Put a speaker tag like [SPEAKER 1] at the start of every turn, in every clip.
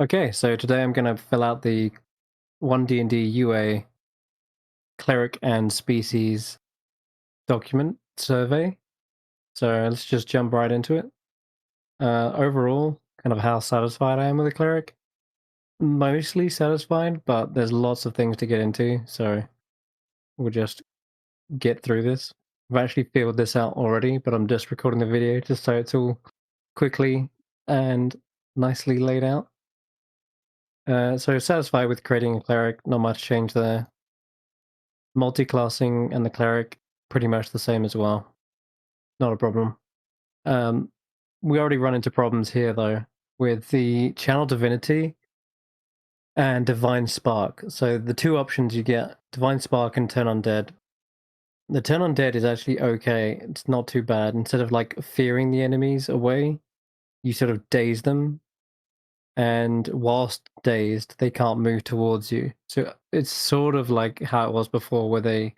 [SPEAKER 1] Okay, so today I'm going to fill out the OneD&D UA Cleric and Species document survey. So let's just jump right into it. Overall, kind of how satisfied I am with the Cleric. Mostly satisfied, but there's lots of things to get into, so we'll just get through this. I've actually filled this out already, but I'm just recording the video just so it's all quickly and nicely laid out. So satisfied with creating a Cleric, not much change there. Multi-classing and the Cleric, pretty much the same as well. Not a problem. We already run into problems here, though, with the Channel Divinity and Divine Spark. So the two options you get, Divine Spark and Turn Undead. The Turn Undead is actually okay. It's not too bad. Instead of, like, fearing the enemies away, you sort of daze them. And whilst dazed, they can't move towards you. So it's sort of like how it was before, where they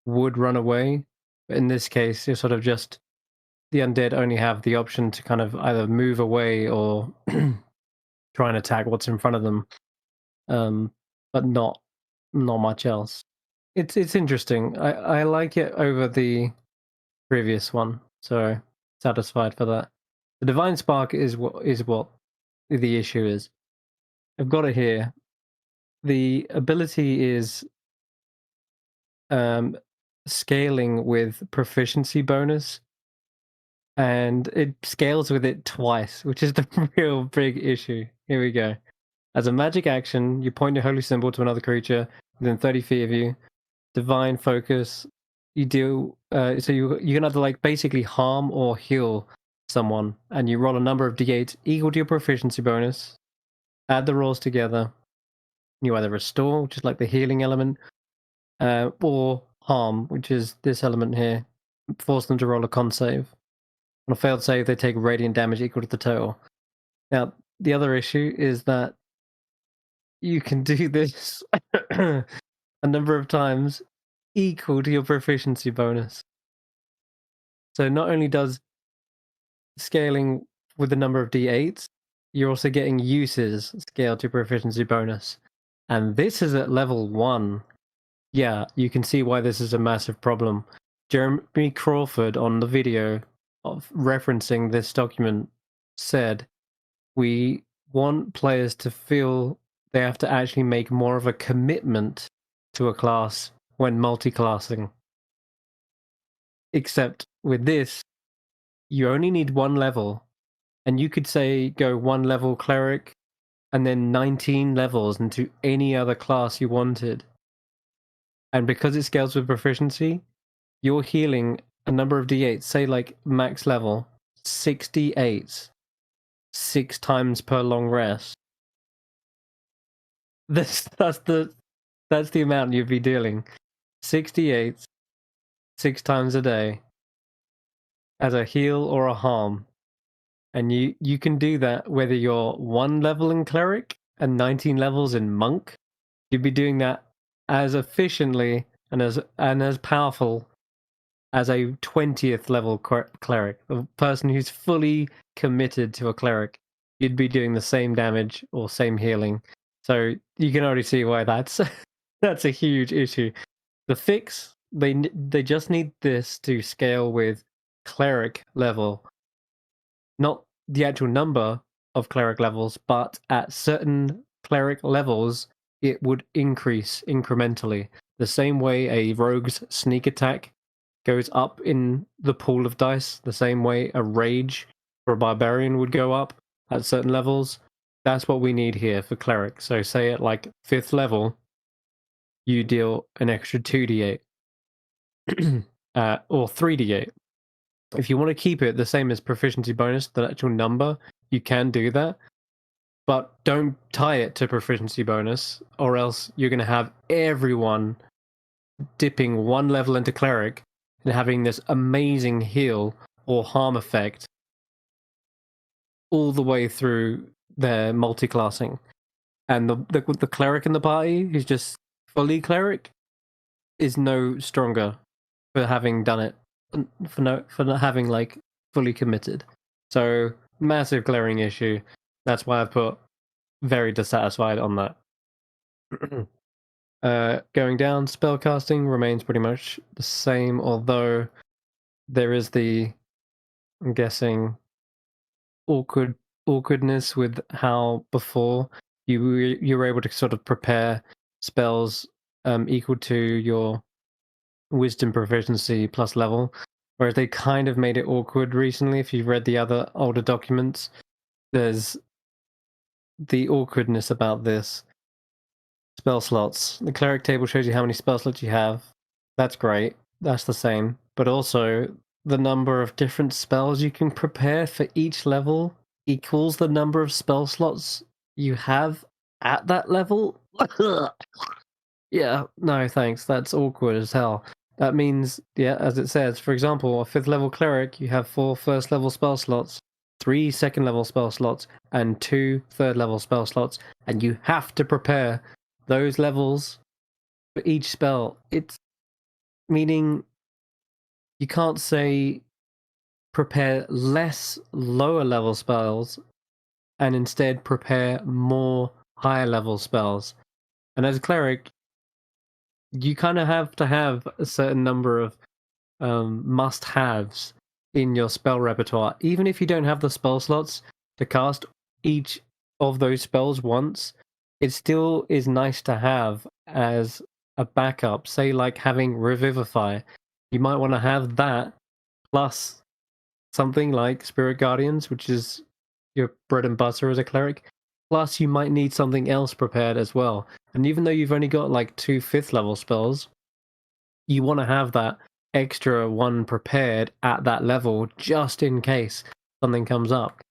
[SPEAKER 1] would run away. But in this case, you're sort of just the undead only have the option to kind of either move away or try and attack what's in front of them, but not much else. It's interesting. I like it over the previous one, so satisfied for that. The Divine Spark is what the issue is. I've got it here. The ability is scaling with proficiency bonus, and it scales with it twice, which is the real big issue. Here we go. As a magic action, you point your holy symbol to another creature within 30 feet of you. Divine focus. You do so you can either like basically harm or heal someone, and you roll a number of d8s equal to your proficiency bonus. Add the rolls together. You either restore, which is like the healing element, or harm, which is this element here. Force them to roll a con save. On a failed save, they take radiant damage equal to the total. Now, the other issue is that you can do this a number of times equal to your proficiency bonus. So not only does scaling with the number of d8s, you're also getting uses scaled to proficiency bonus. And this is at level 1. Yeah, you can see why this is a massive problem. Jeremy Crawford on the video of referencing this document said, we want players to feel they have to actually make more of a commitment to a class when multi-classing. Except with this, you only need one level, and you could say go 1 level Cleric and then 19 levels into any other class you wanted. And because it scales with proficiency, you're healing a number of d8s, say like max level, 68, 6 times per long rest. That's the amount you'd be dealing. 68, 6 times a day, as a heal or a harm. And you can do that whether you're 1 level in Cleric and 19 levels in Monk. You'd be doing that as efficiently and as powerful as a 20th level Cleric. A person who's fully committed to a Cleric, you'd be doing the same damage or same healing. So you can already see why that's that's a huge issue. The fix, they just need this to scale with Cleric level. Not the actual number of Cleric levels, but at certain Cleric levels, it would increase incrementally. The same way a rogue's sneak attack goes up in the pool of dice, the same way a rage for a barbarian would go up at certain levels. That's what we need here for Cleric. So say at like 5th level, you deal an extra 2d8 or 3d8. If you want to keep it the same as proficiency bonus, the actual number, you can do that. But don't tie it to proficiency bonus, or else you're going to have everyone dipping 1 level into Cleric and having this amazing heal or harm effect all the way through their multi-classing. And the Cleric in the party, who's just fully Cleric, is no stronger for having done it, for not having like fully committed. So massive glaring issue. That's why I've put very dissatisfied on that. Going down, spellcasting remains pretty much the same, although there is I'm guessing, awkwardness with how before you were able to sort of prepare spells equal to your wisdom proficiency plus level, whereas they kind of made it awkward recently. If you've read the other older documents, there's the awkwardness about this. Spell slots. The cleric table shows you how many spell slots you have. That's great. That's the same. But also, the number of different spells you can prepare for each level equals the number of spell slots you have at that level. Yeah, no thanks. That's awkward as hell. That means, yeah, as it says, for example, a 5th level cleric, you have 4 first level spell slots, 3 second level spell slots, and 2 third level spell slots, and you have to prepare those levels for each spell. It's meaning you can't say prepare less lower level spells and instead prepare more higher level spells. And as a cleric, you kind of have to have a certain number of must-haves in your spell repertoire, even if you don't have the spell slots to cast each of those spells once. It still is nice to have as a backup. Say, like having Revivify, you might want to have that plus something like Spirit Guardians, which is your bread and butter as a cleric. Plus, you might need something else prepared as well. And even though you've only got like 2 5th level spells, you want to have that extra one prepared at that level just in case something comes up.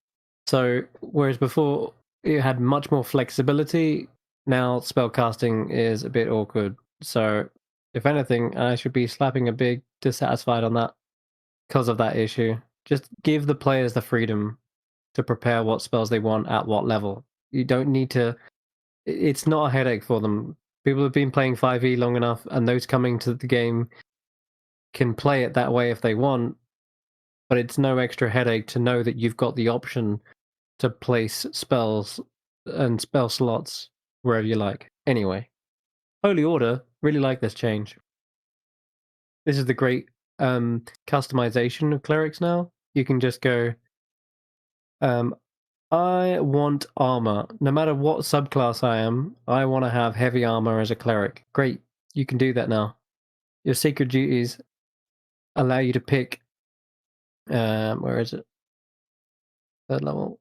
[SPEAKER 1] So, whereas before it had much more flexibility, now spellcasting is a bit awkward. So, if anything, I should be slapping a big dissatisfied on that because of that issue. Just give the players the freedom to prepare what spells they want at what level. You don't need to. It's not a headache for them. People have been playing 5e long enough, and those coming to the game can play it that way if they want, but it's no extra headache to know that you've got the option to place spells and spell slots wherever you like. Anyway, Holy Order, really like this change. This is the great customization of clerics now. You can just go, I want armor. No matter what subclass I am, I want to have heavy armor as a cleric. Great, you can do that now. Your secret duties allow you to pick, where is it? Third level.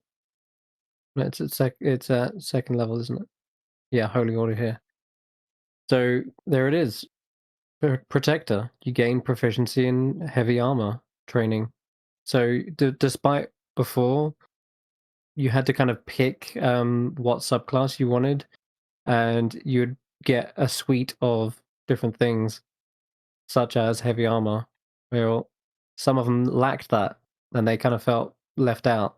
[SPEAKER 1] No, it's at second level, isn't it? Yeah, Holy Order here. So there it is. Protector. You gain proficiency in heavy armor training. So despite before, you had to kind of pick what subclass you wanted, and you'd get a suite of different things, such as heavy armor. Well, some of them lacked that, and they kind of felt left out.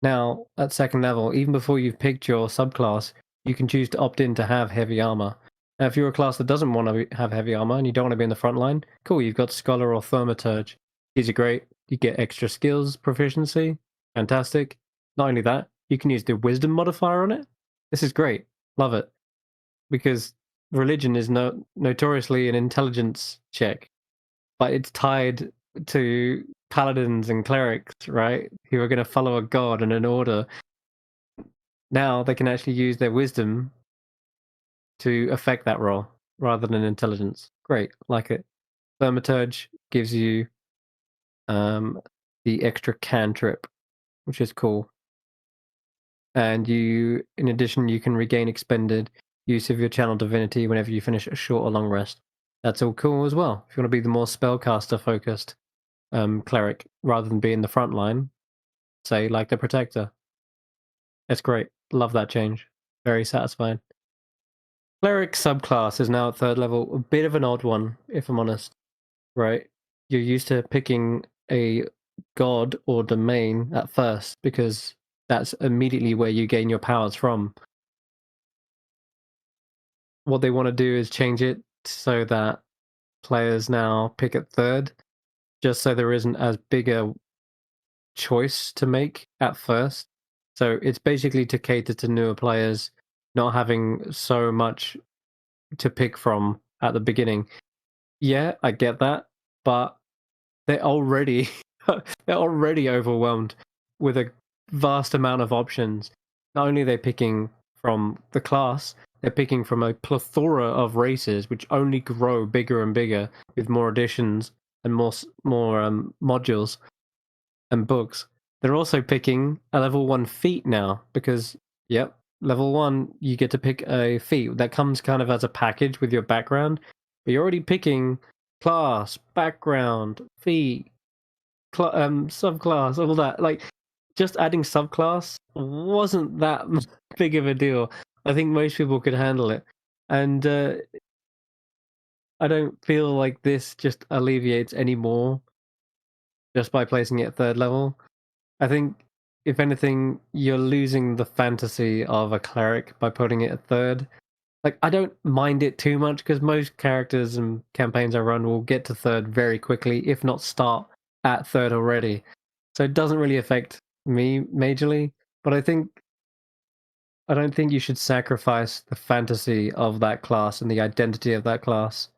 [SPEAKER 1] Now, at second level, even before you've picked your subclass, you can choose to opt in to have heavy armor. Now, if you're a class that doesn't want to have heavy armor and you don't want to be in the front line, cool, you've got Scholar or Thaumaturge. These are great. You get extra skills proficiency. Fantastic. Not only that, you can use the wisdom modifier on it. This is great. Love it. Because religion is notoriously an intelligence check, but it's tied to paladins and clerics, right? Who are going to follow a god and an order. Now they can actually use their wisdom to affect that role rather than intelligence. Great, like it. Thaumaturge gives you the extra cantrip, which is cool. And you, in addition, you can regain expended use of your channel divinity whenever you finish a short or long rest. That's all cool as well. If you want to be the more spellcaster focused cleric rather than be in the front line, say like the protector. It's great. Love that change. Very satisfying. Cleric subclass is now at third level. A bit of an odd one, if I'm honest. Right? You're used to picking a god or domain at first because that's immediately where you gain your powers from. What they want to do is change it so that players now pick at third, just so there isn't as big a choice to make at first. So it's basically to cater to newer players, not having so much to pick from at the beginning. Yeah, I get that, but they're already they're already overwhelmed with a vast amount of options. Not only are they picking from the class, they're picking from a plethora of races which only grow bigger and bigger with more additions and more modules and books. They're also picking a level 1 feat now because, yep, level 1, you get to pick a feat that comes kind of as a package with your background, but you're already picking class, background, feat, subclass, all that. Like, just adding subclass wasn't that big of a deal. I think most people could handle it. And I don't feel like this just alleviates any more just by placing it at third level. I think, if anything, you're losing the fantasy of a cleric by putting it at third. Like, I don't mind it too much because most characters and campaigns I run will get to third very quickly, if not start at third already. So it doesn't really affect me majorly. But I don't think you should sacrifice the fantasy of that class and the identity of that class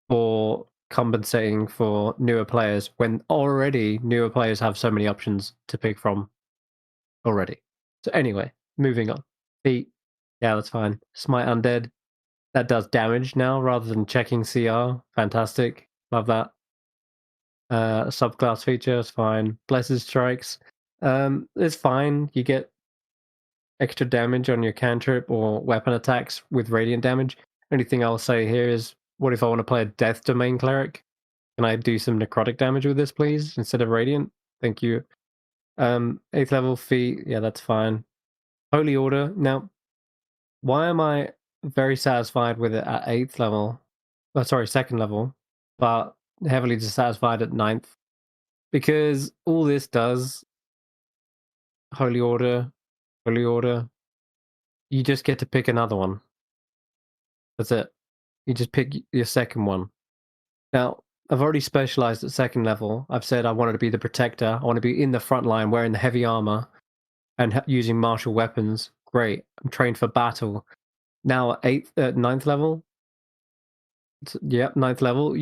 [SPEAKER 1] for compensating for newer players when already newer players have so many options to pick from already. So anyway, moving on. Feet, yeah, that's fine. Smite Undead, that does damage now rather than checking CR. Fantastic, love that. Subclass feature is fine. Blessed Strikes, it's fine. You get extra damage on your cantrip or weapon attacks with radiant damage. Only thing I'll say here is, what if I want to play a Death Domain cleric? Can I do some necrotic damage with this, please, instead of radiant? Thank you. 8th level feat, yeah, that's fine. Holy Order. Now, why am I very satisfied with it at 8th level? Oh, sorry, 2nd level, but heavily dissatisfied at 9th? Because all this does, Holy Order, Holy Order, you just get to pick another one. That's it. You just pick your second one. Now, I've already specialized at 2nd level. I've said I wanted to be the Protector. I want to be in the front line wearing the heavy armor and using martial weapons. Great. I'm trained for battle. Now at 9th level, yep, 9th level,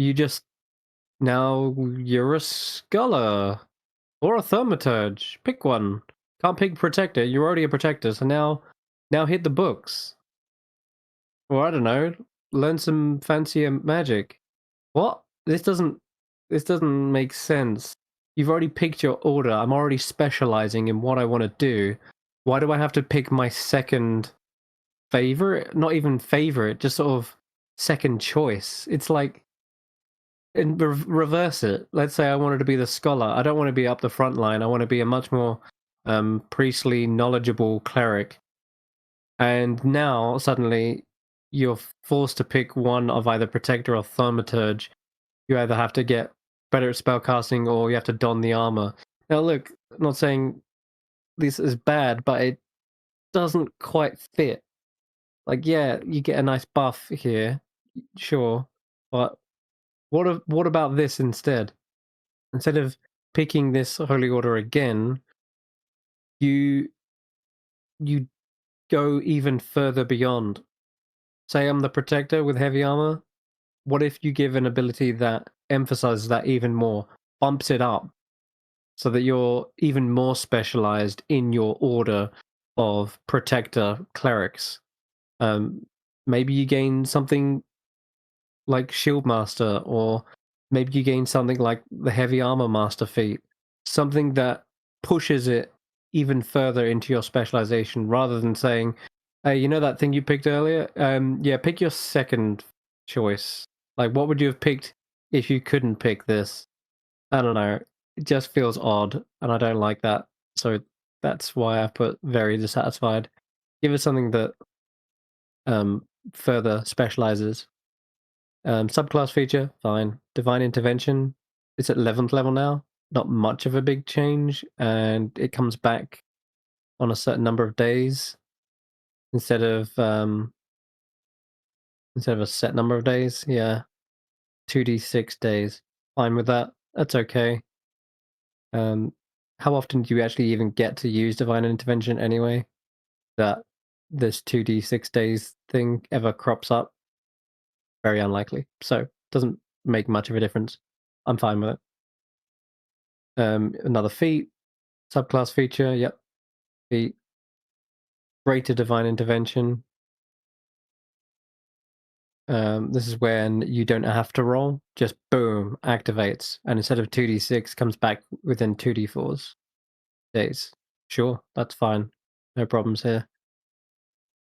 [SPEAKER 1] now you're a scholar or a thaumaturge. Pick one. Can't pick protector. You're already a protector, so now hit the books. Or I don't know, learn some fancier magic. What? This doesn't make sense. You've already picked your order. I'm already specializing in what I want to do. Why do I have to pick my second favorite? Not even favorite, just sort of second choice. It's like, and reverse it. Let's say I wanted to be the scholar. I don't want to be up the front line. I want to be a much more priestly, knowledgeable cleric. And now suddenly you're forced to pick one of either protector or thaumaturge. You either have to get better at spellcasting or you have to don the armor. Now, look, I'm not saying this is bad, but it doesn't quite fit. Like, yeah, you get a nice buff here, sure, but what about this instead? Instead of picking this holy order again, you you go even further beyond. Say I'm the protector with heavy armor. What if you give an ability that emphasizes that even more, bumps it up, so that you're even more specialized in your order of protector clerics? Maybe you gain something like Shield Master, or maybe you gain something like the Heavy Armor Master feat, something that pushes it even further into your specialization, rather than saying, "Hey, you know that thing you picked earlier? Yeah, pick your second choice. Like, what would you have picked if you couldn't pick this?" I don't know. It just feels odd, and I don't like that. So that's why I put very dissatisfied. Give us something that further specializes. Subclass feature, fine. Divine Intervention, it's at 11th level now. Not much of a big change, and it comes back on a certain number of days instead of a set number of days. Yeah, 2d6 days. Fine with that. That's okay. Um, how often do you actually even get to use divine intervention anyway? That this 2d6 days thing ever crops up? Very unlikely. So doesn't make much of a difference. I'm fine with it. Another feat, subclass feature. Yep, feat. Greater divine intervention. This is when you don't have to roll, just boom, activates, and instead of 2d6, comes back within 2d4s days. Sure, that's fine. No problems here.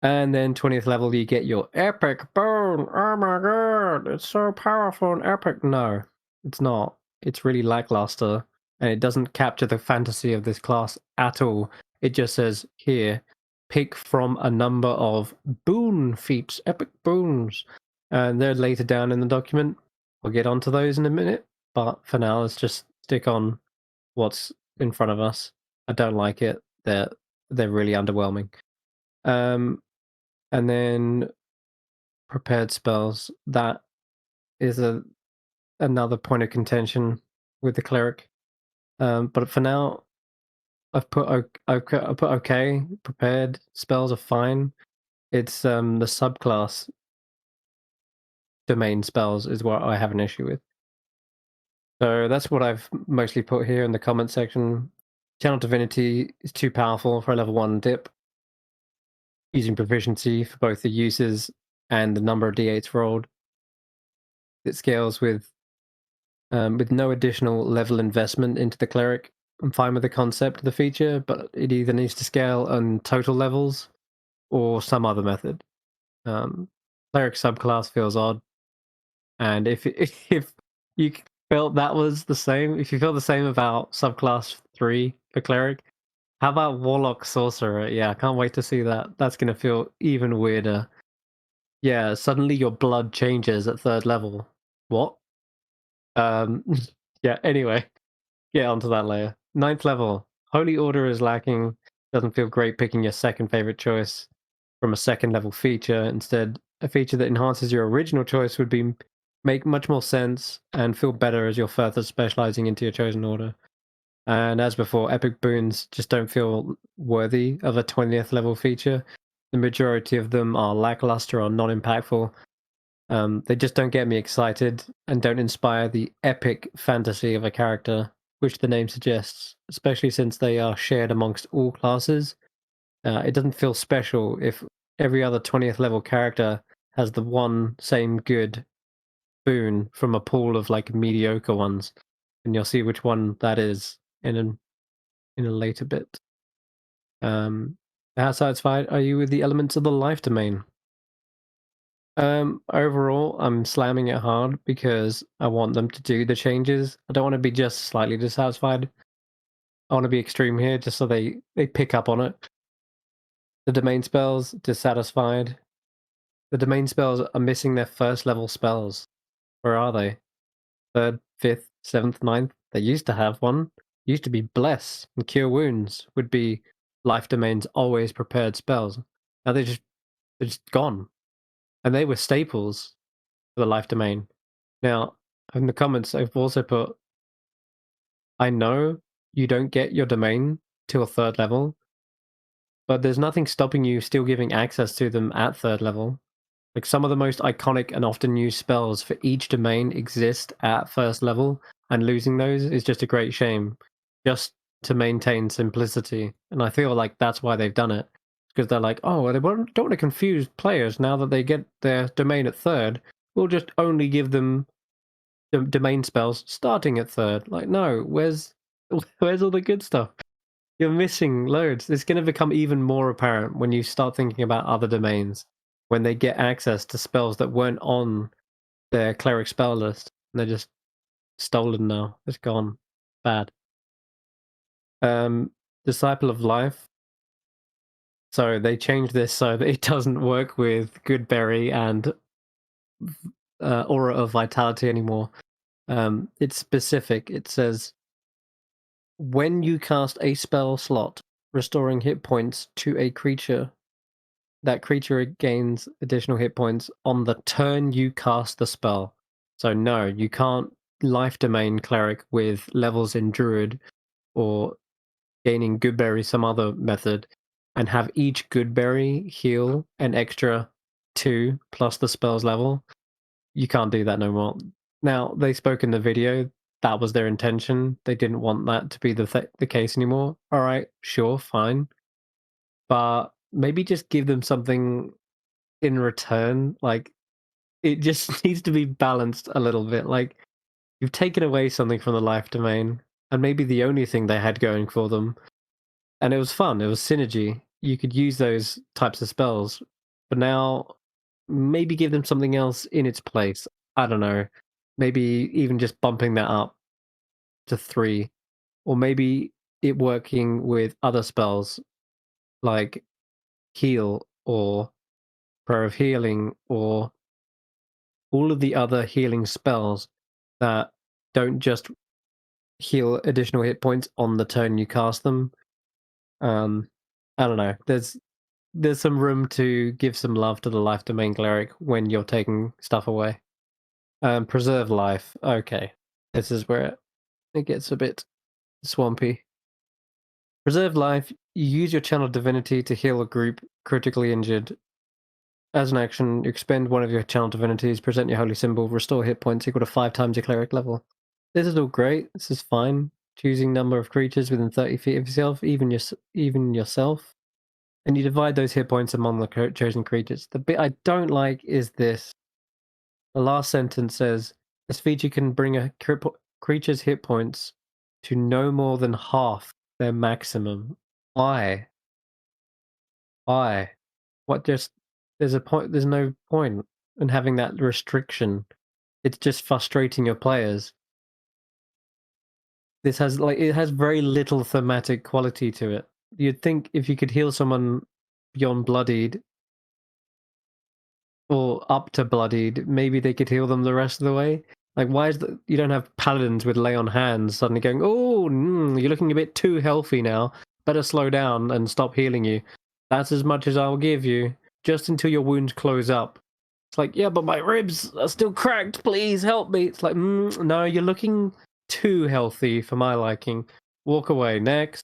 [SPEAKER 1] And then 20th level, you get your epic boon. Oh my god, it's so powerful and epic. No, it's not. It's really lackluster, and it doesn't capture the fantasy of this class at all. It just says, here, pick from a number of boon feats, epic boons. And they're later down in the document. We'll get onto those in a minute. But for now, let's just stick on what's in front of us. I don't like it. They're really underwhelming. And then prepared spells. That is another point of contention with the cleric. But for now, I've put okay. Prepared spells are fine. It's the subclass domain spells is what I have an issue with. So that's what I've mostly put here in the comment section. Channel Divinity is too powerful for a level 1 dip. Using proficiency for both the uses and the number of d8s rolled. It scales with no additional level investment into the cleric. I'm fine with the concept of the feature, but it either needs to scale on total levels or some other method. Cleric subclass feels odd, and if you felt that was the same, if you feel the same about subclass 3 for cleric, how about warlock sorcerer? Yeah, I can't wait to see that. That's gonna feel even weirder. Yeah, suddenly your blood changes at 3rd level. What? Um, yeah. Anyway, get onto that layer. 9th level, Holy Order is lacking. Doesn't feel great picking your second favorite choice from a 2nd level feature. Instead, a feature that enhances your original choice would be make much more sense and feel better as you're further specializing into your chosen order. And as before, epic boons just don't feel worthy of a 20th level feature. The majority of them are lackluster or non-impactful. They just don't get me excited and don't inspire the epic fantasy of a character, which the name suggests, especially since they are shared amongst all classes. It doesn't feel special if every other 20th level character has the one same good boon from a pool of like mediocre ones. And you'll see which one that is in a later bit. How satisfied are you with the elements of the life domain? Overall, I'm slamming it hard because I want them to do the changes. I don't want to be just slightly dissatisfied. I want to be extreme here just so they pick up on it. The domain spells, dissatisfied. The domain spells are missing their 1st level spells. Where are they? 3rd, 5th, 7th, 9th? They used to have one. Used to be Bless and Cure Wounds would be life domains always prepared spells. Now they're just gone. And they were staples for the life domain. Now, in the comments, I've also put, I know you don't get your domain till 3rd level, but there's nothing stopping you still giving access to them at 3rd level. Like some of the most iconic and often used spells for each domain exist at 1st level, and losing those is just a great shame, just to maintain simplicity. And I feel like that's why they've done it, because they're like, oh, well, they don't want to confuse players now that they get their domain at 3rd. We'll just only give them domain spells starting at 3rd. Like, no, where's all the good stuff? You're missing loads. It's going to become even more apparent when you start thinking about other domains, when they get access to spells that weren't on their cleric spell list. And they're just stolen now. It's gone. Bad. Disciple of Life. So they changed this so that it doesn't work with Goodberry and Aura of Vitality anymore. It's specific. It says, when you cast a spell slot, restoring hit points to a creature, that creature gains additional hit points on the turn you cast the spell. So no, you can't life domain cleric with levels in druid or gaining good berry some other method, and have each good berry heal an extra 2 plus the spell's level. You can't do that no more. Now, they spoke in the video, that was their intention. They didn't want that to be the case anymore. All right, sure, fine. But maybe just give them something in return. Like, it just needs to be balanced a little bit. Like, you've taken away something from the life domain, and maybe the only thing they had going for them. And it was fun, it was synergy. You could use those types of spells. But now, maybe give them something else in its place. I don't know. Maybe even just bumping that up to 3. Or maybe it working with other spells like heal or prayer of healing or all of the other healing spells that don't just heal additional hit points on the turn you cast them. I don't know. There's some room to give some love to the life domain cleric when you're taking stuff away. Preserve life. Okay, this is where it gets a bit swampy. Preserve life. You use your channel divinity to heal a group critically injured. As an action, you expend one of your channel divinities, present your holy symbol, restore hit points equal to 5 times your cleric level. This is all great. This is fine. Choosing number of creatures within 30 feet of yourself, even yourself. And you divide those hit points among the chosen creatures. The bit I don't like is this. The last sentence says, this feature can bring a creature's hit points to no more than half their maximum. Why? Why? What just... There's no point in having that restriction. It's just frustrating your players. This has it has very little thematic quality to it. You'd think if you could heal someone beyond bloodied or up to bloodied, maybe they could heal them the rest of the way. Like, why is you don't have paladins with lay on hands suddenly going, oh, you're looking a bit too healthy now. Better slow down and stop healing you. That's as much as I'll give you, just until your wounds close up. It's like, yeah, but my ribs are still cracked. Please help me. It's like, no, you're looking too healthy for my liking. Walk away. Next.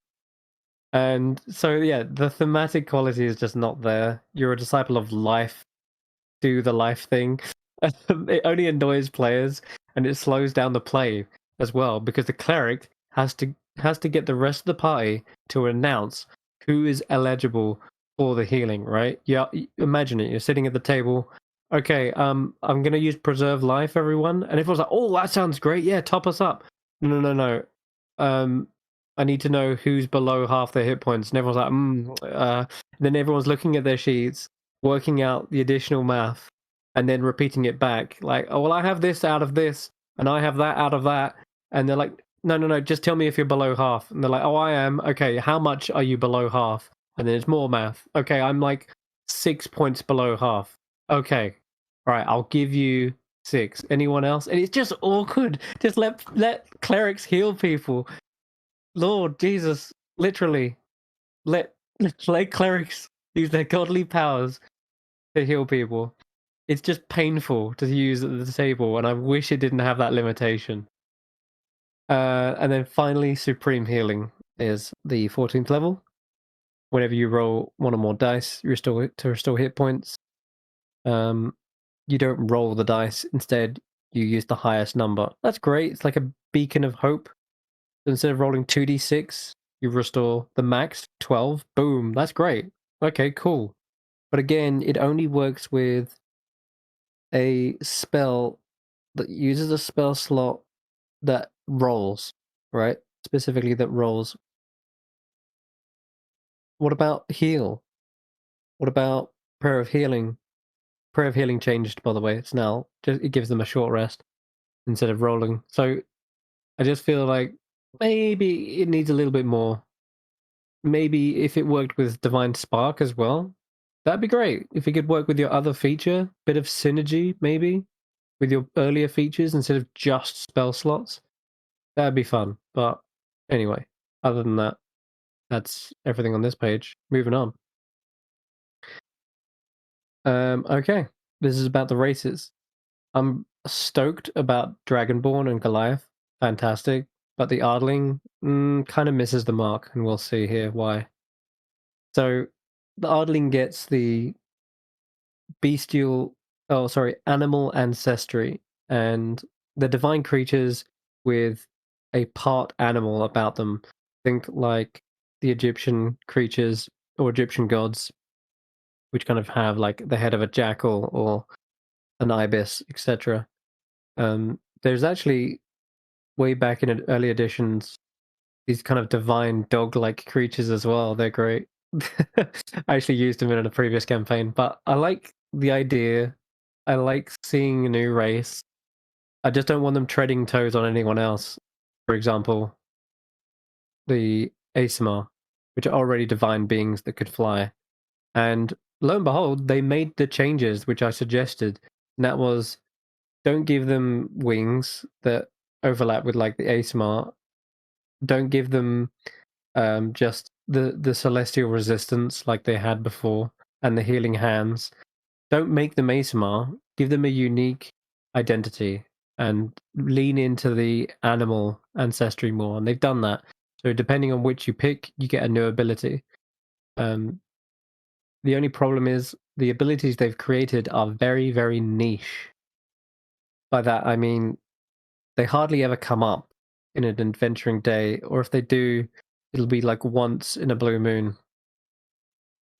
[SPEAKER 1] And so, yeah, the thematic quality is just not there. You're a disciple of life. Do the life thing. It only annoys players, and it slows down the play as well, because the cleric has to get the rest of the party to announce who is eligible for the healing, right? Yeah, imagine it. You're sitting at the table. Okay, I'm gonna use preserve life, everyone, and everyone's like, "Oh, that sounds great. Yeah, top us up." No, no, no, no. I need to know who's below half their hit points, and everyone's like, Then everyone's looking at their sheets, working out the additional math, and then repeating it back. Like, oh, well, I have this out of this, and I have that out of that, and they're like, no, no, no, just tell me if you're below half. And they're like, oh, I am. Okay, how much are you below half? And then it's more math. Okay, I'm like 6 points below half. Okay, all right, I'll give you 6. Anyone else? And it's just awkward. Just let clerics heal people. Lord Jesus, literally, let let clerics use their godly powers to heal people. It's just painful to use at the table, and I wish it didn't have that limitation. And then finally, Supreme Healing is the 14th level. Whenever you roll 1 or more dice, you restore hit points. You don't roll the dice. Instead, you use the highest number. That's great. It's like a beacon of hope. So instead of rolling 2d6, you restore the max 12. Boom. That's great. Okay, cool. But again, it only works with a spell that uses a spell slot that rolls, right? Specifically that rolls. What about heal? What about prayer of healing? Prayer of healing changed, by the way. It's now it gives them a short rest instead of rolling. So I just feel like maybe it needs a little bit more. Maybe if it worked with Divine Spark as well, that'd be great. If it could work with your other feature, bit of synergy maybe with your earlier features instead of just spell slots, that'd be fun. But anyway, other than that, that's everything on this page. Moving on. Okay, this is about the races. I'm stoked about Dragonborn and Goliath. Fantastic. but the Ardling kind of misses the mark, and we'll see here why. So the Ardling gets the animal ancestry, and the divine creatures with a part animal about them. Think like the Egyptian creatures or Egyptian gods, which kind of have like the head of a jackal or an ibis, etc. There's actually way back in early editions these kind of divine dog-like creatures as well. They're great. I actually used them in a previous campaign, but I like the idea. I like seeing a new race. I just don't want them treading toes on anyone else. For example, the Asimar, which are already divine beings that could fly. And lo and behold, they made the changes which I suggested. And that was, don't give them wings that overlap with like the Asimar. Don't give them just the celestial resistance like they had before, and the healing hands. Don't make them ASMR. Give them a unique identity and lean into the animal ancestry more. And they've done that. So depending on which you pick, you get a new ability. Um, the only problem is the abilities they've created are very, very niche. By that I mean they hardly ever come up in an adventuring day, or if they do, it'll be like once in a blue moon.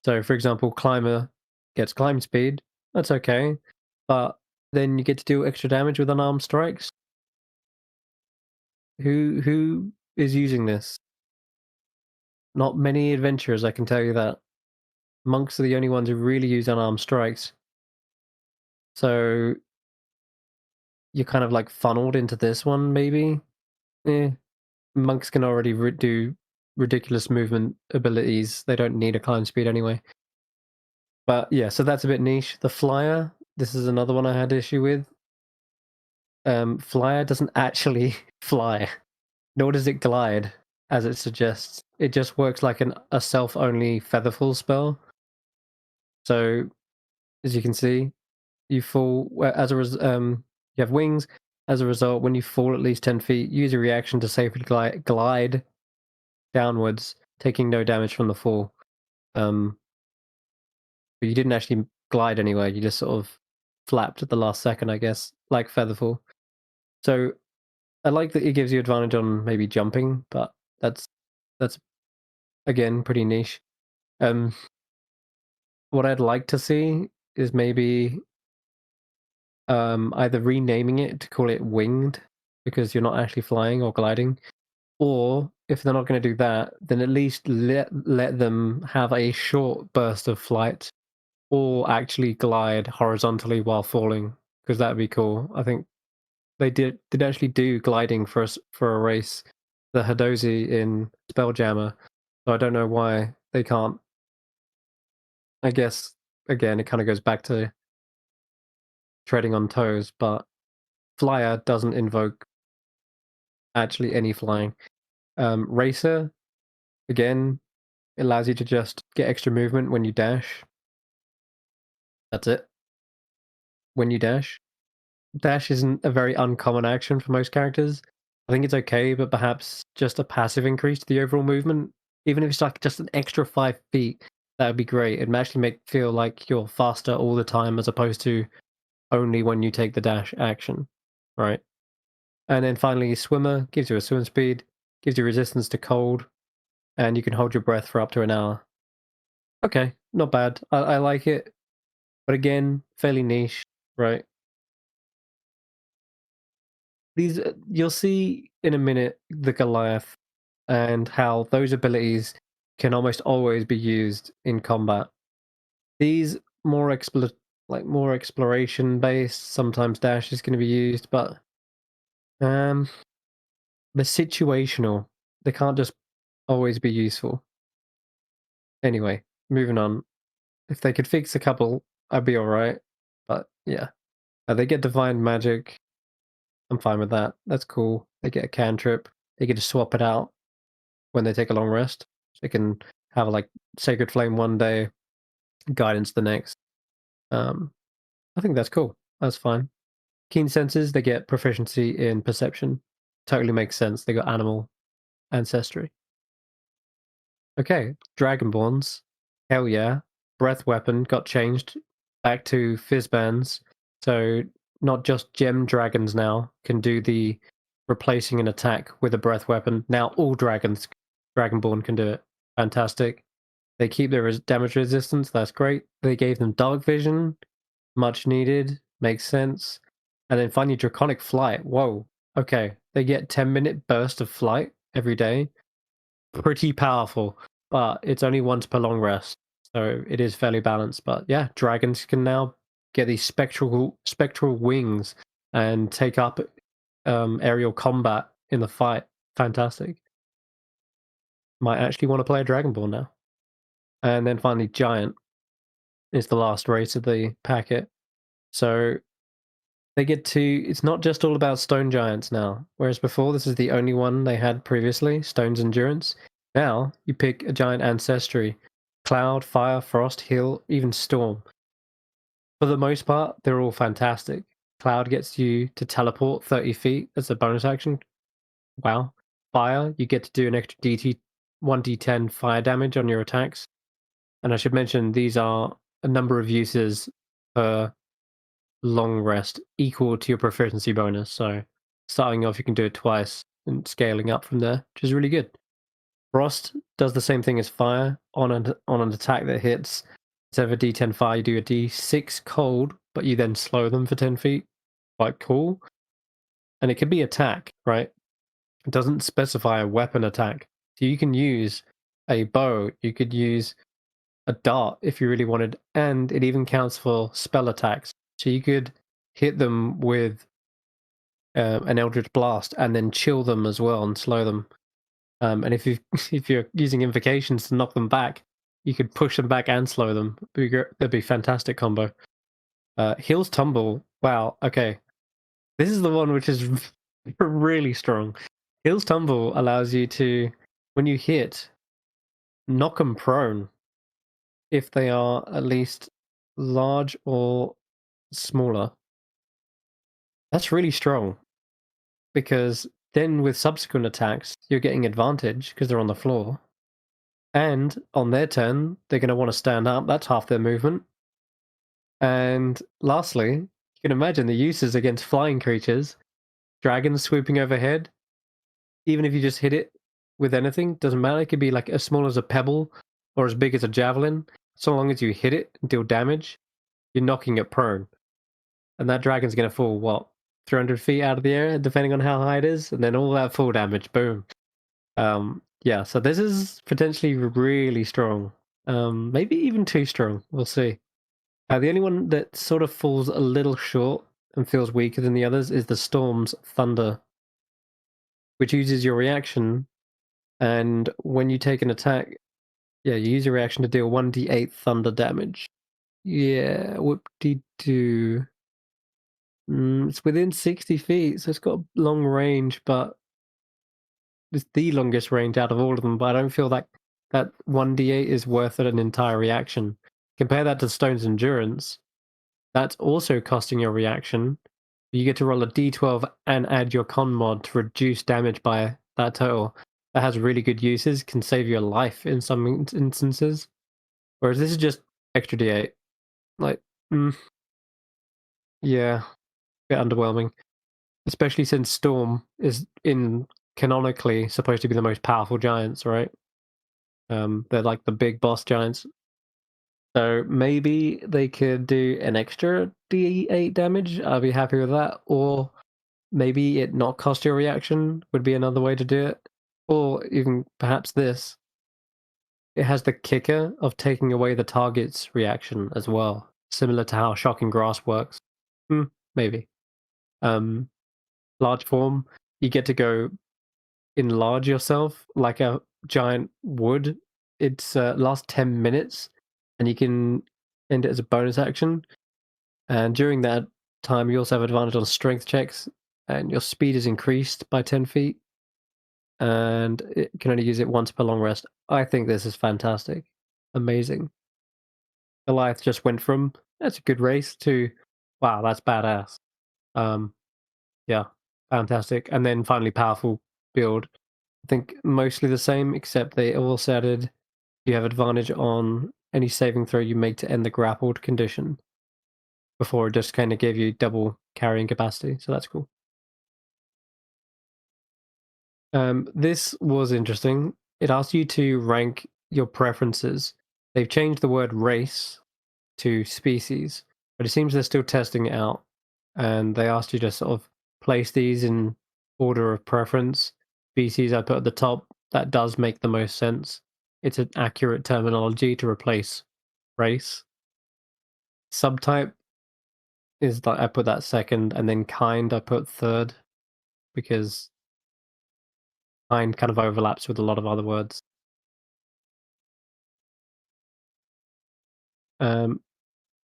[SPEAKER 1] So, for example, climber gets climb speed. That's okay, but then you get to do extra damage with unarmed strikes. Who is using this? Not many adventurers, I can tell you that. Monks are the only ones who really use unarmed strikes. So you're kind of like funneled into this one, maybe. Eh, monks can already do ridiculous movement abilities. They don't need a climb speed anyway. But yeah, so that's a bit niche. The flyer, this is another one I had issue with. Flyer doesn't actually fly, nor does it glide, as it suggests. It just works like a self-only featherfall spell. So, as you can see, you fall you have wings. As a result, when you fall at least 10 feet, use a reaction to safely glide downwards, taking no damage from the fall. But you didn't actually glide anywhere. You just sort of flapped at the last second, I guess, like featherfall. So I like that it gives you advantage on maybe jumping, but that's again pretty niche. Um, what I'd like to see is maybe either renaming it to call it winged because you're not actually flying or gliding, or if they're not going to do that, then at least let them have a short burst of flight or actually glide horizontally while falling, because that'd be cool. I think they did actually do gliding for us for a race, the Hadozi in Spelljammer. So I don't know why they can't. I guess again it kind of goes back to treading on toes, but Flyer doesn't invoke actually any flying. Racer again allows you to just get extra movement when you dash. That's it. When you dash. Dash isn't a very uncommon action for most characters. I think it's okay, but perhaps just a passive increase to the overall movement. Even if it's like just an extra 5 feet, that would be great. It'd actually make feel like you're faster all the time as opposed to only when you take the dash action, right? And then finally, swimmer gives you a swim speed, gives you resistance to cold, and you can hold your breath for up to an hour. Okay, not bad. I like it, but again, fairly niche, right? These you'll see in a minute the Goliath and how those abilities can almost always be used in combat. These more exploration based. Sometimes dash is going to be used, but um, they're situational. They can't just always be useful. Anyway, moving on. If they could fix a couple, I'd be all right. But yeah, they get divine magic. I'm fine with that. That's cool. They get a cantrip. They get to swap it out when they take a long rest. They can have like Sacred Flame one day, Guidance the next. Um, I think that's cool. That's fine. Keen senses, they get proficiency in perception. totally makes sense. They got animal ancestry. Okay, Dragonborns. Hell yeah. Breath weapon got changed back to Fizzbands. So not just gem dragons now can do the replacing an attack with a breath weapon. Now all Dragonborn can do it. Fantastic. They keep their damage resistance. That's great. They gave them dark vision. Much needed. Makes sense. And then finally Draconic Flight. Whoa. Okay. They get 10-minute burst of flight every day. Pretty powerful, but it's only once per long rest, so it is fairly balanced. But yeah, dragons can now get these spectral wings and take up aerial combat in the fight. Fantastic. Might actually want to play a Dragonborn now. And then finally, Giant is the last race of the packet. So they get to. It's not just all about Stone Giants now. Whereas before, this is the only one they had previously, Stone's Endurance. Now, you pick a giant ancestry. Cloud, Fire, Frost, Hill, even Storm. For the most part, they're all fantastic. Cloud gets you to teleport 30 feet as a bonus action. Wow. Fire, you get to do an extra 1d10 fire damage on your attacks. And I should mention, these are a number of uses per long rest equal to your proficiency bonus. So starting off, you can do it twice and scaling up from there, which is really good. Frost does the same thing as fire on an attack that hits. Instead of a D10 fire, you do a D6 cold, but you then slow them for 10 feet. Quite cool. And it could be attack, right? It doesn't specify a weapon attack. So you can use a bow, you could use a dart if you really wanted, and it even counts for spell attacks. So you could hit them with an Eldritch Blast and then chill them as well and slow them. And if you're using invocations to knock them back, you could push them back and slow them. That'd be a fantastic combo. Heals Tumble. Wow. Okay, this is the one which is really strong. Heals Tumble allows you to, when you hit, knock them prone if they are at least large or smaller. That's really strong because then with subsequent attacks, you're getting advantage because they're on the floor. And on their turn, they're going to want to stand up. That's half their movement. And lastly, you can imagine the uses against flying creatures. Dragons swooping overhead. Even if you just hit it with anything, doesn't matter. It could be like as small as a pebble or as big as a javelin. So long as you hit it and deal damage, you're knocking it prone. And that dragon's going to fall, what, 300 feet out of the air, depending on how high it is? And then all that full damage, boom. Yeah, so this is potentially really strong. Maybe even too strong. We'll see. The only one that sort of falls a little short and feels weaker than the others is the Storm's Thunder, which uses your reaction, and when you take an attack, yeah, you use your reaction to deal 1d8 thunder damage. Yeah, whoop-de-doo. It's within 60 feet, so it's got a long range, but it's the longest range out of all of them, but I don't feel like that 1d8 is worth it an entire reaction. Compare that to Stone's Endurance. That's also costing your reaction. You get to roll a d12 and add your con mod to reduce damage by that total. That has really good uses, can save your life in some instances. Whereas this is just extra d8. Like, yeah, a bit underwhelming. Especially since Storm is canonically supposed to be the most powerful giants, right? They're like the big boss giants. So maybe they could do an extra d8 damage. I'd be happy with that. Or maybe it not cost your reaction would be another way to do it. Or even perhaps this. It has the kicker of taking away the target's reaction as well. Similar to how Shocking Grasp works. Maybe. Large form, you get to go enlarge yourself like a giant would. It's lasts 10 minutes, and you can end it as a bonus action. And during that time, you also have advantage on strength checks, and your speed is increased by 10 feet. And it can only use it once per long rest. I think this is fantastic. Amazing. Goliath just went from, that's a good race, to, wow, that's badass. Yeah, fantastic. And then finally, powerful build. I think mostly the same, except they also added you have advantage on any saving throw you make to end the grappled condition. Before it just kind of gave you double carrying capacity, so that's cool. This was interesting. It asks you to rank your preferences. They've changed the word race to species, but it seems they're still testing it out. And they asked you to sort of place these in order of preference. Species I put at the top. That does make the most sense. It's an accurate terminology to replace race. Subtype is like I put that second, and then kind I put third because kind kind of overlaps with a lot of other words. Um,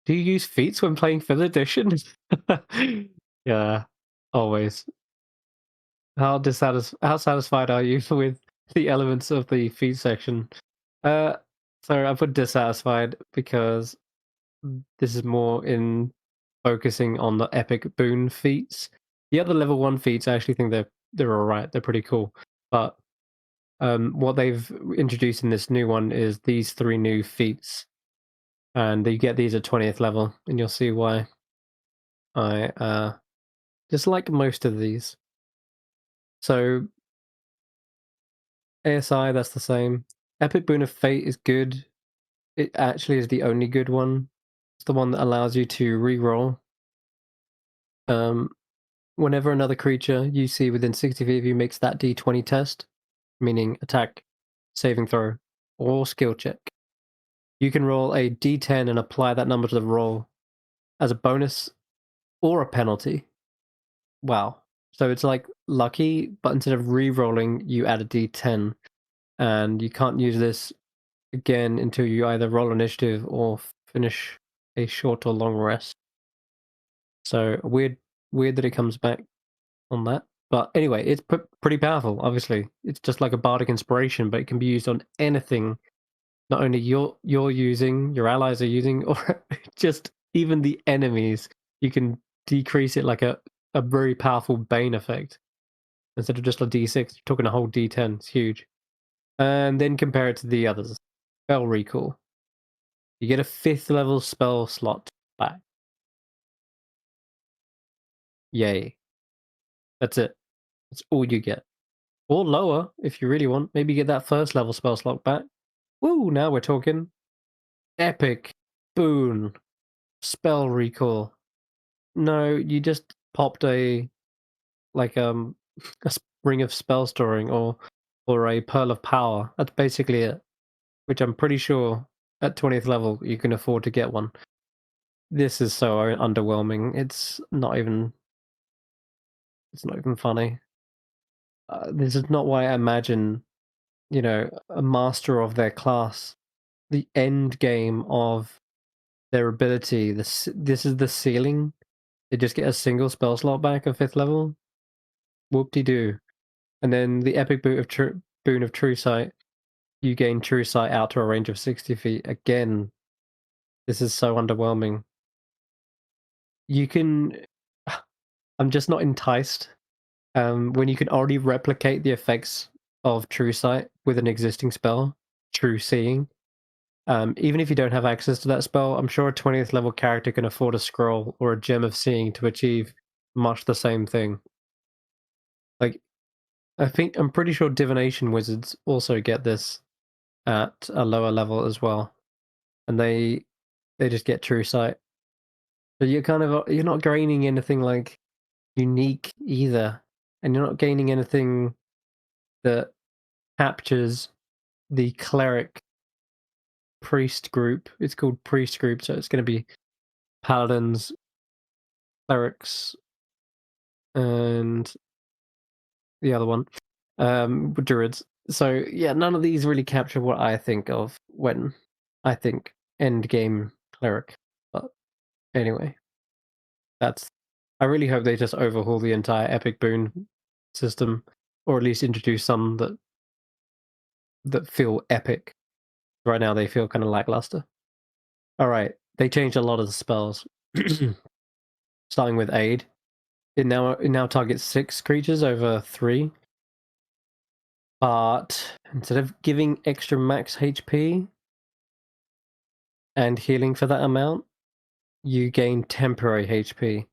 [SPEAKER 1] do you use feats when playing 5th edition? Yeah, always. How satisfied are you with the elements of the feat section? Uh, so I put dissatisfied because this is more in focusing on the epic boon feats. The other level 1 feats, I actually think they're all right. They're pretty cool. But what they've introduced in this new one is these 3 new feats, and you get these at 20th level, and you'll see why I dislike most of these. So ASI, that's the same. Epic Boon of Fate is good. It actually is the only good one. It's the one that allows you to re-roll. Um, whenever another creature you see within 60 feet of you makes that D20 test, meaning attack, saving throw, or skill check, you can roll a D10 and apply that number to the roll as a bonus or a penalty. Wow. So it's like lucky, but instead of re-rolling, you add a D10, and you can't use this again until you either roll initiative or finish a short or long rest. So weird that it comes back on that. But anyway, it's pretty powerful. Obviously, it's just like a bardic inspiration, but it can be used on anything. Not only you're using, your allies are using, or just even the enemies. You can decrease it like a very powerful bane effect instead of just a D6. You're talking a whole D10. It's huge. And then compare it to the others. Spell recall. You get a 5th level spell slot back. Yay. That's it. That's all you get. Or lower, if you really want. Maybe get that 1st level spell slot back. Woo, now we're talking. Epic. Boon. Spell recall. No, you just popped like a ring of spell storing or a pearl of power. That's basically it. Which I'm pretty sure at 20th level you can afford to get one. This is so underwhelming. It's not even funny. This is not why I imagine, a master of their class, the end game of their ability. This is the ceiling. They just get a single spell slot back at 5th level. Whoop-de-doo. And then the epic boon of true sight. You gain true sight out to a range of 60 feet. Again, this is so underwhelming. You can. I'm just not enticed. When you can already replicate the effects of True Sight with an existing spell, True Seeing. Even if you don't have access to that spell, I'm sure a 20th level character can afford a scroll or a gem of seeing to achieve much the same thing. Like, I'm pretty sure divination wizards also get this at a lower level as well, and they just get True Sight. So you're not gaining anything like unique either, and you're not gaining anything that captures the cleric priest group. It's called priest group, so it's going to be paladins, clerics, and the other one, druids. So yeah, none of these really capture what I think of when I think end game cleric. But anyway, that's. I really hope they just overhaul the entire epic boon system, or at least introduce some that feel epic. Right now, they feel kind of lackluster. All right, they changed a lot of the spells, starting with aid. It now targets 6 creatures over 3, but instead of giving extra max HP and healing for that amount, you gain temporary HP.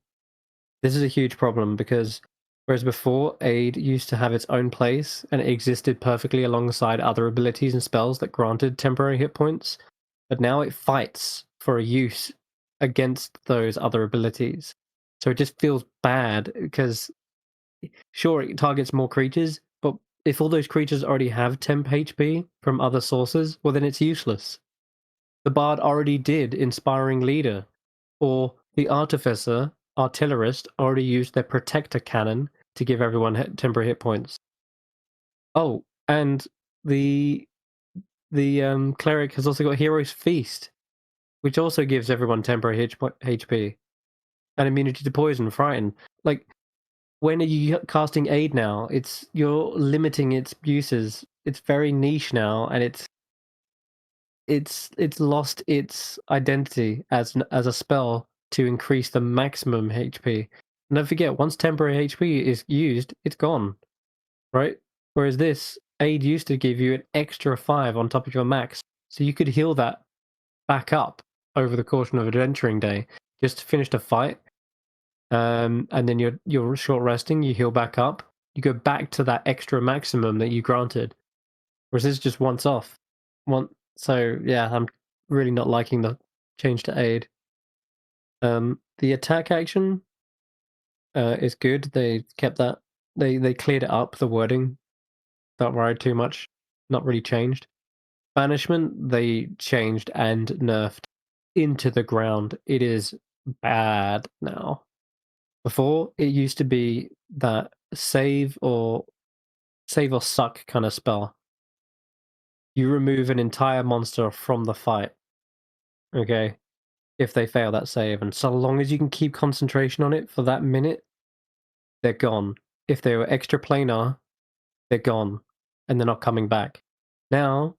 [SPEAKER 1] This is a huge problem because whereas before, Aid used to have its own place and it existed perfectly alongside other abilities and spells that granted temporary hit points, but now it fights for a use against those other abilities. So it just feels bad because, sure, it targets more creatures, but if all those creatures already have temp HP from other sources, well, then it's useless. The Bard already did Inspiring Leader, or the Artillerist already used their Protector Cannon to give everyone temporary hit points. Oh, and the Cleric has also got Hero's Feast, which also gives everyone temporary HP and immunity to poison, frighten. Like, when are you casting Aid now? You're limiting its uses. It's very niche now, and it's lost its identity as a spell to increase the maximum HP. And don't forget, once temporary HP is used, it's gone, right? Whereas this Aid used to give you an extra 5 on top of your max, so you could heal that back up over the course of adventuring day. Just finished a fight, and then you're short resting, you heal back up, you go back to that extra maximum that you granted. Whereas this is just once off. So yeah, I'm really not liking the change to Aid. The attack action is good. They kept that. They cleared it up, the wording. Don't worry too much. Not really changed. Banishment, they changed and nerfed into the ground. It is bad now. Before, it used to be that save or suck kind of spell. You remove an entire monster from the fight. Okay. If they fail that save, and so long as you can keep concentration on it for that minute, they're gone. If they were extra planar, they're gone, and they're not coming back. Now,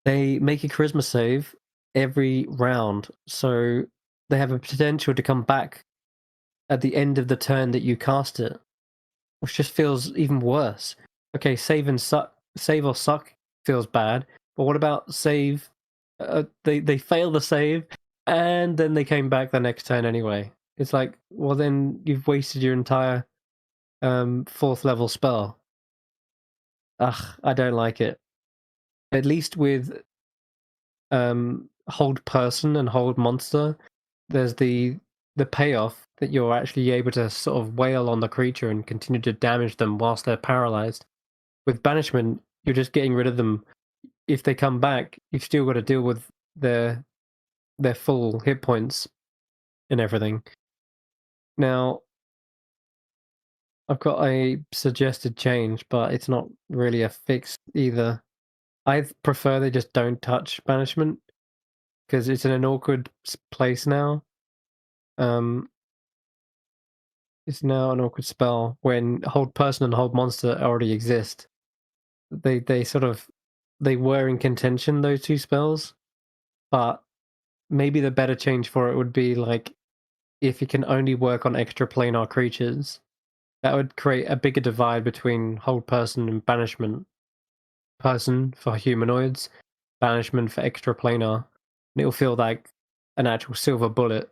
[SPEAKER 1] they make a charisma save every round, so they have a potential to come back at the end of the turn that you cast it, which just feels even worse. Okay, save or suck feels bad, but what about save? They fail the save, and then they came back the next turn anyway. It's like, well, then you've wasted your entire 4th level spell. Ugh, I don't like it. At least with hold person and hold monster, there's the payoff that you're actually able to sort of wail on the creature and continue to damage them whilst they're paralyzed. With banishment, you're just getting rid of them. If they come back, you've still got to deal with their full hit points and everything. Now, I've got a suggested change, but it's not really a fix either. I prefer they just don't touch banishment because it's in an awkward place now. It's now an awkward spell when hold person and hold monster already exist. They sort of they were in contention, those two spells, but maybe the better change for it would be like if it can only work on extra planar creatures. That would create a bigger divide between hold person and banishment. Person for humanoids, banishment for extra planar. And it'll feel like an actual silver bullet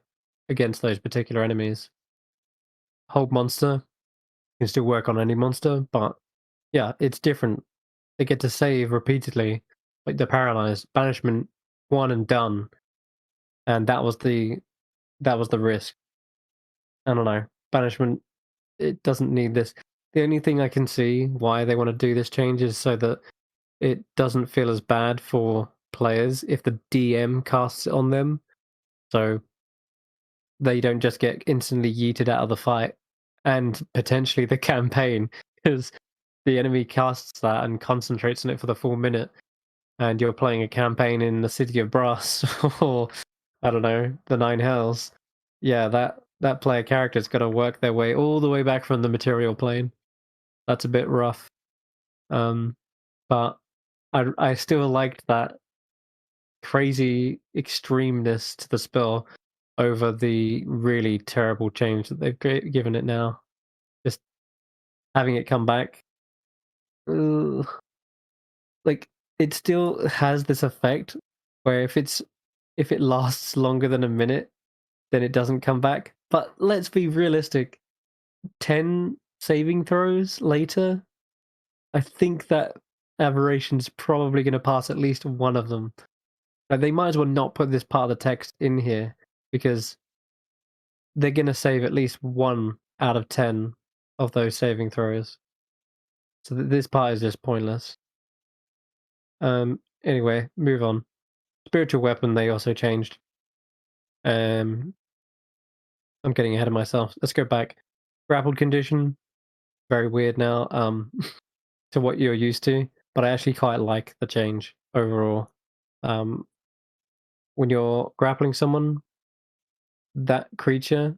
[SPEAKER 1] against those particular enemies. Hold monster can still work on any monster, but yeah, it's different. They get to save repeatedly, like they're paralyzed. Banishment, one and done, and that was the risk. I don't know. Banishment, it doesn't need this. The only thing I can see why they want to do this change is so that it doesn't feel as bad for players if the DM casts it on them. So they don't just get instantly yeeted out of the fight and potentially the campaign because the enemy casts that and concentrates on it for the full minute and you're playing a campaign in the City of Brass or I don't know, the Nine Hells. Yeah, that player character's got to work their way all the way back from the material plane. That's a bit rough. But I still liked that crazy extremeness to the spell over the really terrible change that they've given it now. Just having it come back, ugh, like it still has this effect where if it lasts longer than a minute, then it doesn't come back. But let's be realistic. 10 saving throws later, I think that aberration's probably going to pass at least one of them. Like, they might as well not put this part of the text in here because they're going to save at least 1 out of 10 of those saving throws. So this part is just pointless. Anyway, move on. Spiritual weapon they also changed. I'm getting ahead of myself. Let's go back. Grappled condition, very weird now. To what you're used to, but I actually quite like the change overall. When you're grappling someone, that creature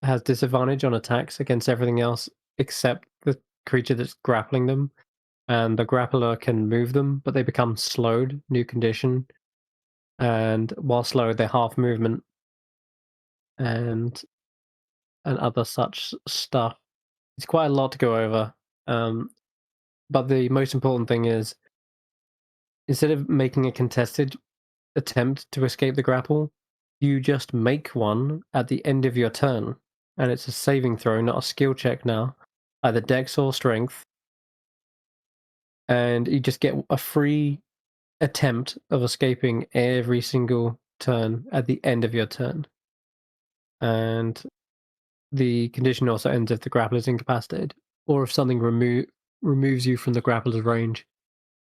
[SPEAKER 1] has disadvantage on attacks against everything else except the creature that's grappling them, and the grappler can move them, but they become slowed, new condition, and while slowed, they're half movement, and other such stuff. It's quite a lot to go over, but the most important thing is, instead of making a contested attempt to escape the grapple, you just make one at the end of your turn, and it's a saving throw, not a skill check now, either dex or strength, and you just get a free attempt of escaping every single turn at the end of your turn. And the condition also ends if the grappler is incapacitated, or if something removes you from the grappler's range,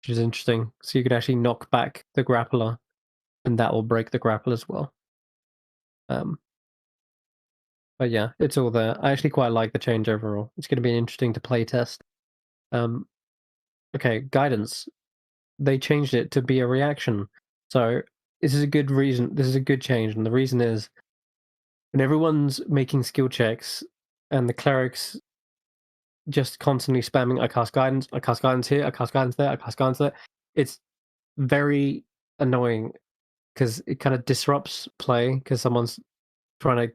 [SPEAKER 1] which is interesting. So you could actually knock back the grappler, and that will break the grapple as well. But yeah, it's all there. I actually quite like the change overall. It's going to be interesting to play test. Okay, guidance. They changed it to be a reaction. So this is a good reason. This is a good change, and the reason is when everyone's making skill checks and the clerics just constantly spamming, I cast guidance here, I cast guidance there, I cast guidance there. It's very annoying because it kind of disrupts play because someone's trying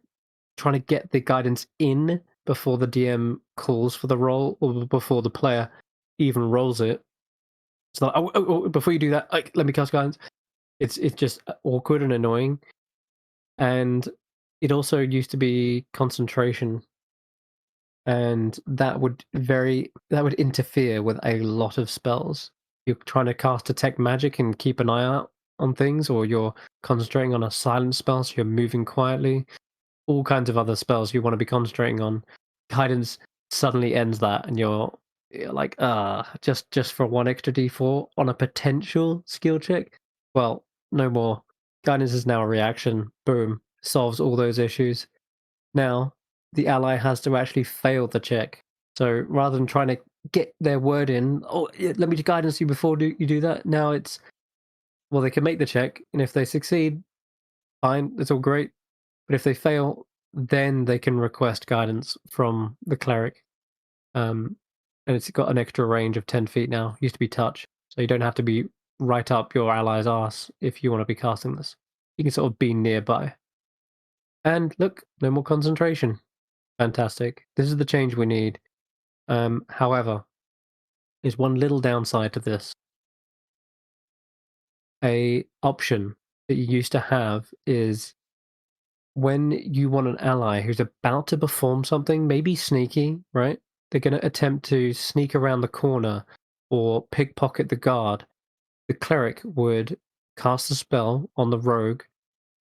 [SPEAKER 1] to get the guidance in before the DM calls for the roll or before the player even rolls it. So like, before you do that, like, let me cast guidance. It's just awkward and annoying. And it also used to be concentration, and that would interfere with a lot of spells. You're trying to cast detect magic and keep an eye out on things, or you're concentrating on a silent spell, so you're moving quietly. All kinds of other spells you want to be concentrating on. Guidance suddenly ends that, and you're like, just for 1 extra d4 on a potential skill check. Well, no more. Guidance is now a reaction. Boom, solves all those issues. Now the ally has to actually fail the check. So rather than trying to get their word in, let me guidance you before you do that. Now it's, well, they can make the check, and if they succeed, fine, it's all great. But if they fail, then they can request guidance from the cleric. And it's got an extra range of 10 feet now. It used to be touch, so you don't have to be right up your ally's arse if you want to be casting this. You can sort of be nearby. And look, no more concentration. Fantastic. This is the change we need. However, there's one little downside to this. A option that you used to have is when you want an ally who's about to perform something, maybe sneaky, right? They're going to attempt to sneak around the corner or pickpocket the guard. The cleric would cast a spell on the rogue.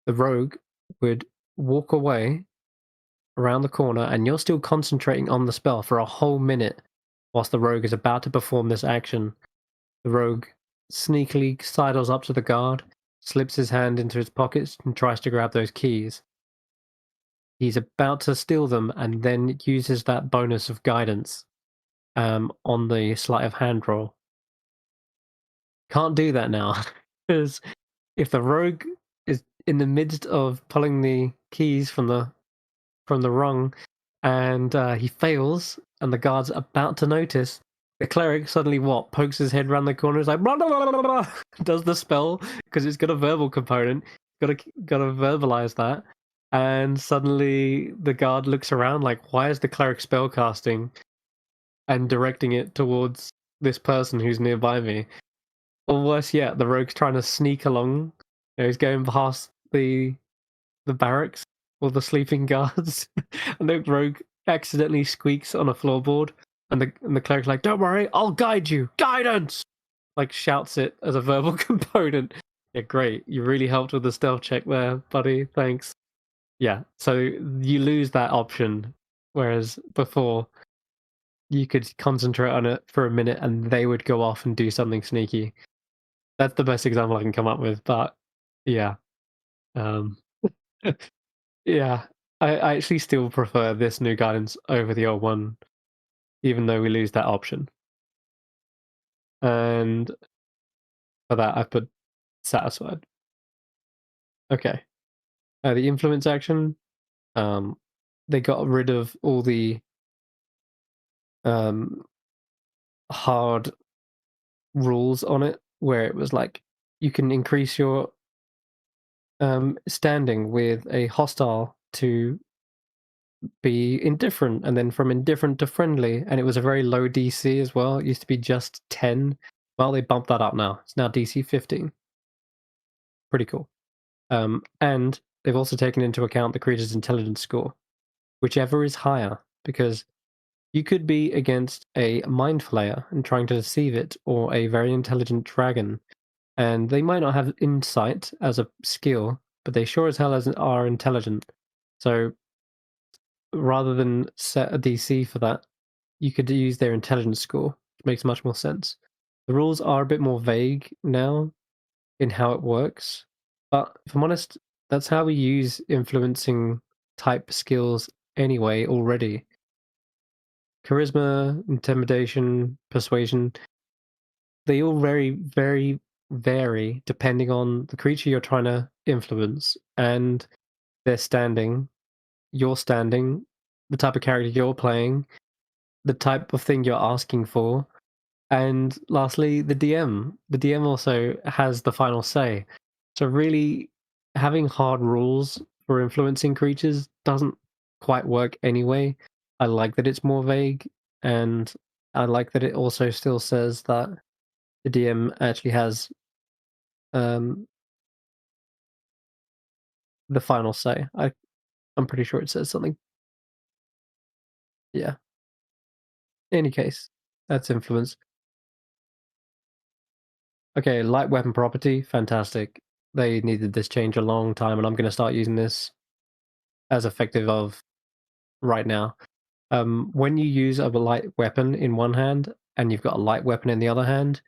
[SPEAKER 1] The rogue would walk away around the corner, and you're still concentrating on the spell for a whole minute whilst the rogue is about to perform this action. The rogue sneakily sidles up to the guard, slips his hand into his pockets, and tries to grab those keys. He's about to steal them, and then uses that bonus of guidance on the sleight of hand roll. Can't do that now, because if the rogue is in the midst of pulling the keys from the rung, and he fails, and the guard's about to notice, the cleric suddenly pokes his head around the corner, is like blah, blah, blah, blah, blah, does the spell because it's got a verbal component. Got to verbalize that, And suddenly the guard looks around like, why is the cleric spellcasting and directing it towards this person who's nearby me? Or worse yet, the rogue's trying to sneak along. He's going past the barracks or the sleeping guards, and the rogue accidentally squeaks on a floorboard, and the cleric's like, "Don't worry, I'll guide you. Guidance!" Like shouts it as a verbal component. Yeah, great. You really helped with the stealth check there, buddy. Thanks. Yeah, so you lose that option, whereas before you could concentrate on it for a minute and they would go off and do something sneaky. That's the best example I can come up with, but yeah. Um, yeah, I actually still prefer this new guidance over the old one, even though we lose that option. And for that, I put satisfied. Okay. The influence action, um, they got rid of all the um, hard rules on it, where it was like you can increase your standing with a hostile to be indifferent, and then from indifferent to friendly, and it was a very low DC as well. It used to be just 10. Well, they bumped that up now. It's now DC 15. Pretty cool. And they've also taken into account the creature's intelligence score, whichever is higher, because you could be against a mind flayer and trying to deceive it, or a very intelligent dragon, and they might not have insight as a skill, but they sure as hell are intelligent. So rather than set a DC for that, you could use their intelligence score, which makes much more sense. The rules are a bit more vague now in how it works, but if I'm honest, that's how we use influencing type skills anyway already. Charisma, intimidation, persuasion, they all very vary depending on the creature you're trying to influence and their standing, your standing, the type of character you're playing, the type of thing you're asking for, and lastly, the DM. The DM also has the final say. So really, having hard rules for influencing creatures doesn't quite work anyway. I like that it's more vague, and I like that it also still says that the DM actually has um, the final say. I'm pretty sure it says something. Yeah. In any case, that's influence. Okay, light weapon property, fantastic. They needed this change a long time, and I'm going to start using this as effective of right now. When you use a light weapon in one hand and you've got a light weapon in the other hand,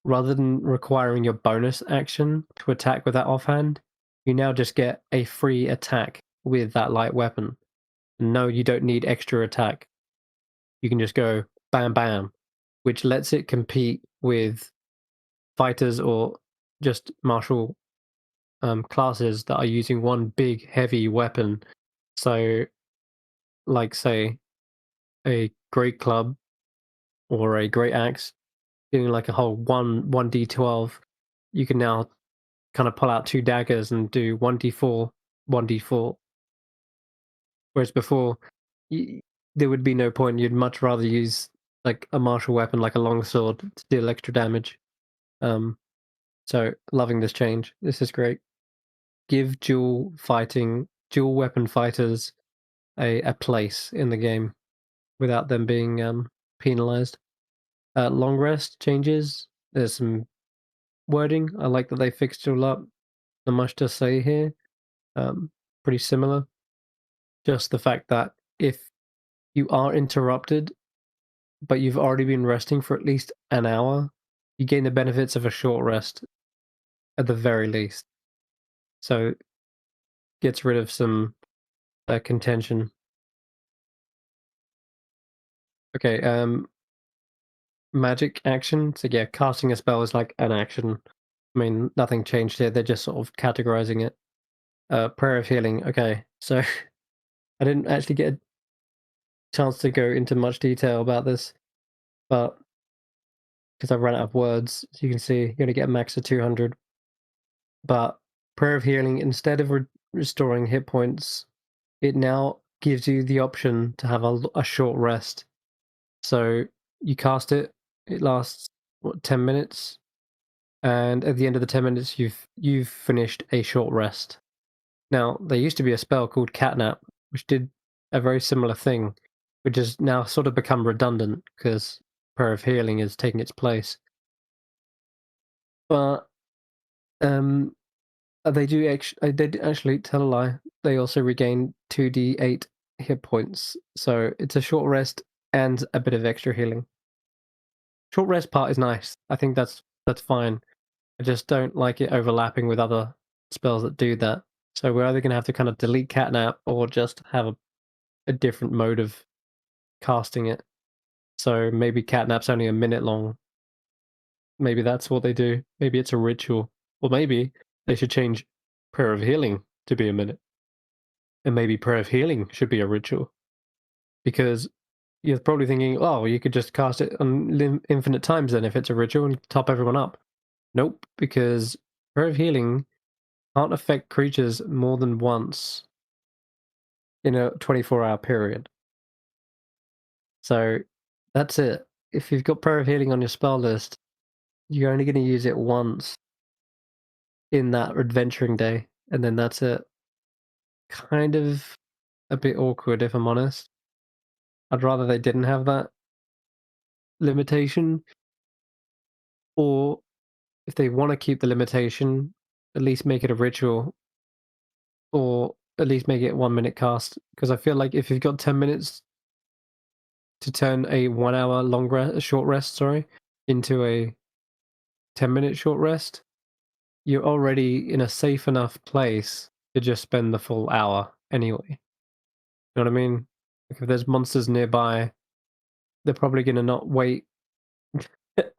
[SPEAKER 1] rather than requiring your bonus action to attack with that offhand, you now just get a free attack with that light weapon. No, you don't need extra attack. You can just go bam bam, which lets it compete with fighters or just martial classes that are using one big heavy weapon. So, like say a great club or a great axe, doing like a whole 1d12, you can now kind of pull out two daggers and do 1d4, 1d4. Whereas before, y- there would be no point. You'd much rather use like a martial weapon, like a longsword, to deal extra damage. Um, so loving this change. This is great. Give dual weapon fighters a place in the game without them being penalized. Long rest changes. There's some wording. I like that they fixed it all up. Not much to say here. Pretty similar. Just the fact that if you are interrupted, but you've already been resting for at least an hour, you gain the benefits of a short rest at the very least. So gets rid of some contention. Okay, magic action. So yeah, casting a spell is like an action. I mean, nothing changed here. They're just sort of categorizing it. Prayer of healing. Okay, so I didn't actually get a chance to go into much detail about this, but because I ran out of words, as you can see, you're gonna get a max of 200. But prayer of healing, instead of restoring hit points, it now gives you the option to have a short rest. So you cast it, it lasts, what, 10 minutes? And at the end of the 10 minutes, you've finished a short rest. Now, there used to be a spell called Catnap, which did a very similar thing, which has now sort of become redundant because Prayer of Healing is taking its place. But they did actually tell a lie. They also regain 2d8 hit points, so it's a short rest and a bit of extra healing. Short rest part is nice. I think that's fine. I just don't like it overlapping with other spells that do that. So we're either going to have to kind of delete Catnap or just have a different mode of casting it. So maybe Catnap's only a minute long. Maybe that's what they do. Maybe it's a ritual. Or maybe they should change Prayer of Healing to be a minute. And maybe Prayer of Healing should be a ritual. Because you're probably thinking, oh, you could just cast it on infinite times then if it's a ritual and top everyone up. Nope, because Prayer of Healing can't affect creatures more than once in a 24-hour period. So that's it. If you've got Prayer of Healing on your spell list, you're only going to use it once in that adventuring day, and then that's it. Kind of a bit awkward, if I'm honest. I'd rather they didn't have that limitation, or if they want to keep the limitation, at least make it a ritual, or at least make it 1 minute cast. Because I feel like if you've got 10 minutes to turn a 1 hour short rest, into a 10-minute short rest, you're already in a safe enough place to just spend the full hour anyway. You know what I mean? Like if there's monsters nearby, they're probably going to not wait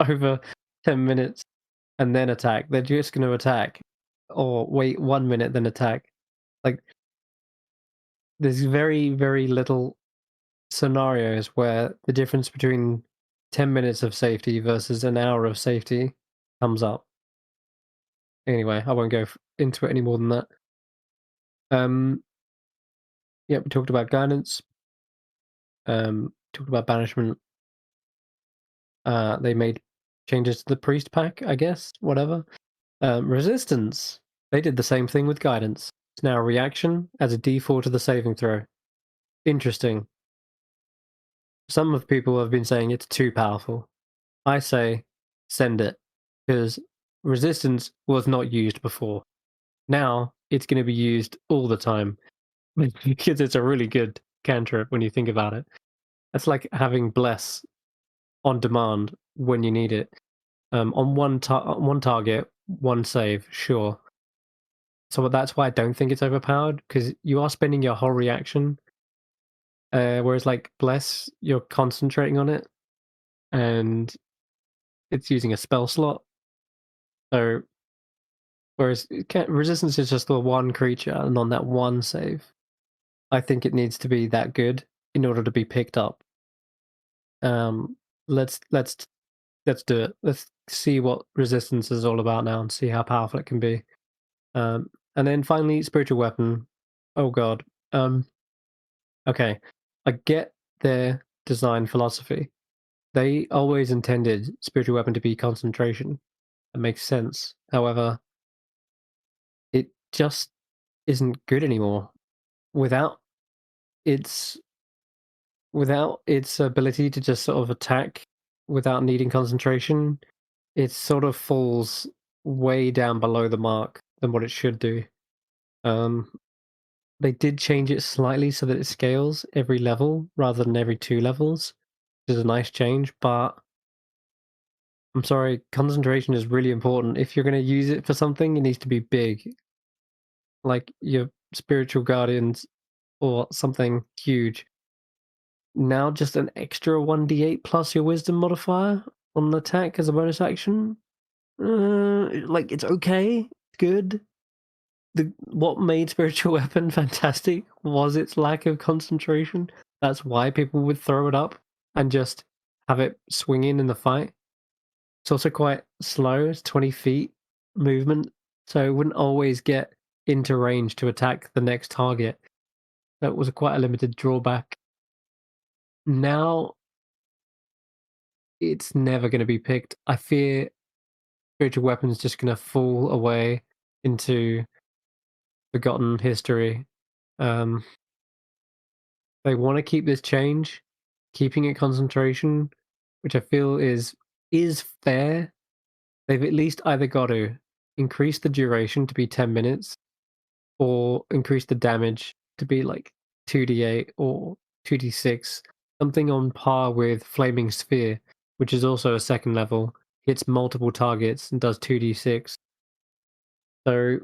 [SPEAKER 1] over 10 minutes and then attack. They're just going to attack or wait 1 minute, then attack. Like, there's very, very little scenarios where the difference between 10 minutes of safety versus an hour of safety comes up. Anyway, I won't go into it any more than that. Yeah, we talked about guidance. Talked about banishment. They made changes to the priest pack, I guess. Whatever. Resistance. They did the same thing with guidance. It's now a reaction as a D4 to the saving throw. Interesting. Some of people have been saying it's too powerful. I say send it, because resistance was not used before. Now it's going to be used all the time because it's a really good cantrip when you think about it. It's like having bless on demand when you need it. On one target, one save, sure. So that's why I don't think it's overpowered, because you are spending your whole reaction. Whereas like bless, you're concentrating on it, and it's using a spell slot. So whereas resistance is just the one creature, and on that one save, I think it needs to be that good in order to be picked up. Let's do it. Let's see what resistance is all about now and see how powerful it can be. And then finally, spiritual weapon. Oh god. Okay. I get their design philosophy. They always intended spiritual weapon to be concentration. That makes sense. However, it just isn't good anymore. Without its ability to just sort of attack without needing concentration, it sort of falls way down below the mark than what it should do. They did change it slightly so that it scales every level rather than every 2 levels, which is a nice change, but I'm sorry, concentration is really important. If you're going to use it for something, it needs to be big. Like your spiritual guardians or something huge. Now just an extra 1d8 plus your wisdom modifier on an attack as a bonus action. Like it's okay, good. What made spiritual weapon fantastic was its lack of concentration. That's why people would throw it up and just have it swing in the fight. It's also quite slow. It's 20 feet movement, so it wouldn't always get into range to attack the next target. That was quite a limited drawback. Now it's never going to be picked. I fear spiritual weapons just going to fall away into forgotten history. Um, they want to keep this change, keeping it concentration, which I feel is fair. They've at least either got to increase the duration to be 10 minutes or increase the damage to be like 2d8 or 2d6, something on par with Flaming Sphere, which is also a second level, hits multiple targets and does 2d6. So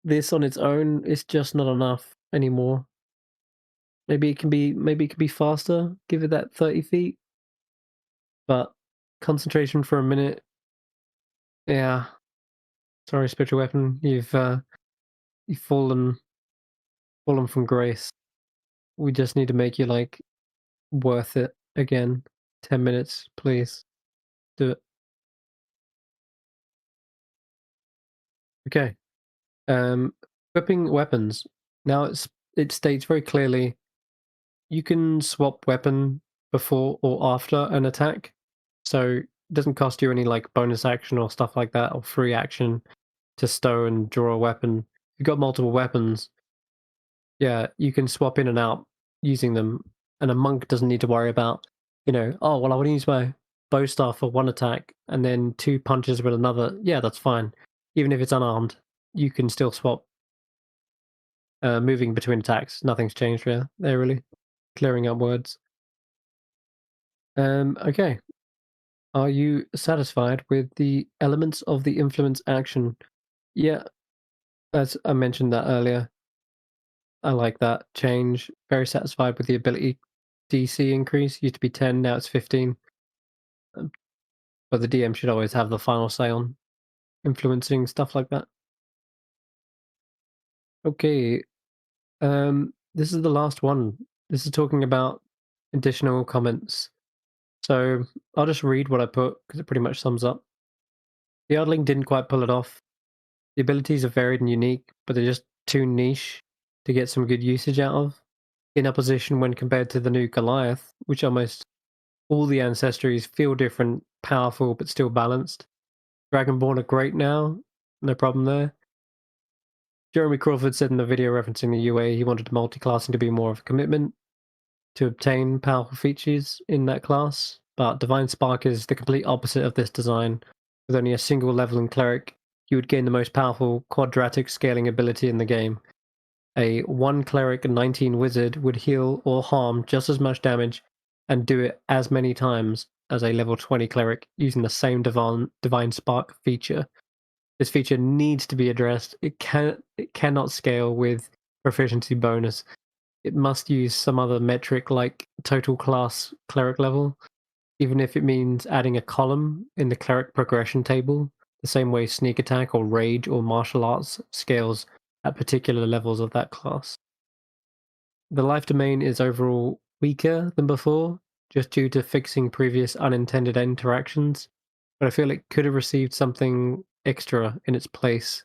[SPEAKER 1] this on its own is just not enough anymore. Maybe it can be faster, give it that 30 feet, but concentration for a minute, yeah. Sorry, spiritual weapon, you've fallen from grace. We just need to make you like worth it again. 10 minutes, please. Do it. Okay. Equipping weapons. Now it states very clearly you can swap weapon before or after an attack. So it doesn't cost you any like bonus action or stuff like that or free action to stow and draw a weapon. If you've got multiple weapons, yeah, you can swap in and out using them. And a monk doesn't need to worry about, oh well I want to use my bow staff for one attack and then two punches with another. Yeah, that's fine. Even if it's unarmed, you can still swap moving between attacks. Nothing's changed there. They're really clearing up words. Okay. Are you satisfied with the elements of the influence action? Yeah, as I mentioned that earlier. I like that change. Very satisfied with the ability DC increase. Used to be 10, now it's 15. Um, but the DM should always have the final say on influencing stuff like that. Okay, this is the last one. This is talking about additional comments. So I'll just read what I put because it pretty much sums up. The Ardling didn't quite pull it off. The abilities are varied and unique, but they're just too niche to get some good usage out of. In opposition when compared to the new Goliath, which almost all the ancestries feel different, powerful, but still balanced. Dragonborn are great now, no problem there. Jeremy Crawford said in the video referencing the UA he wanted multi-classing to be more of a commitment to obtain powerful features in that class, but Divine Spark is the complete opposite of this design. With only a single level in Cleric, you would gain the most powerful quadratic scaling ability in the game. A 1 Cleric 19 Wizard would heal or harm just as much damage and do it as many times as a level 20 Cleric using the same Divine Spark feature. This feature needs to be addressed. It cannot scale with proficiency bonus. It must use some other metric like total class Cleric level, even if it means adding a column in the Cleric progression table, the same way Sneak Attack or Rage or Martial Arts scales at particular levels of that class. The life domain is overall weaker than before, just due to fixing previous unintended interactions, but I feel it could have received something extra in its place,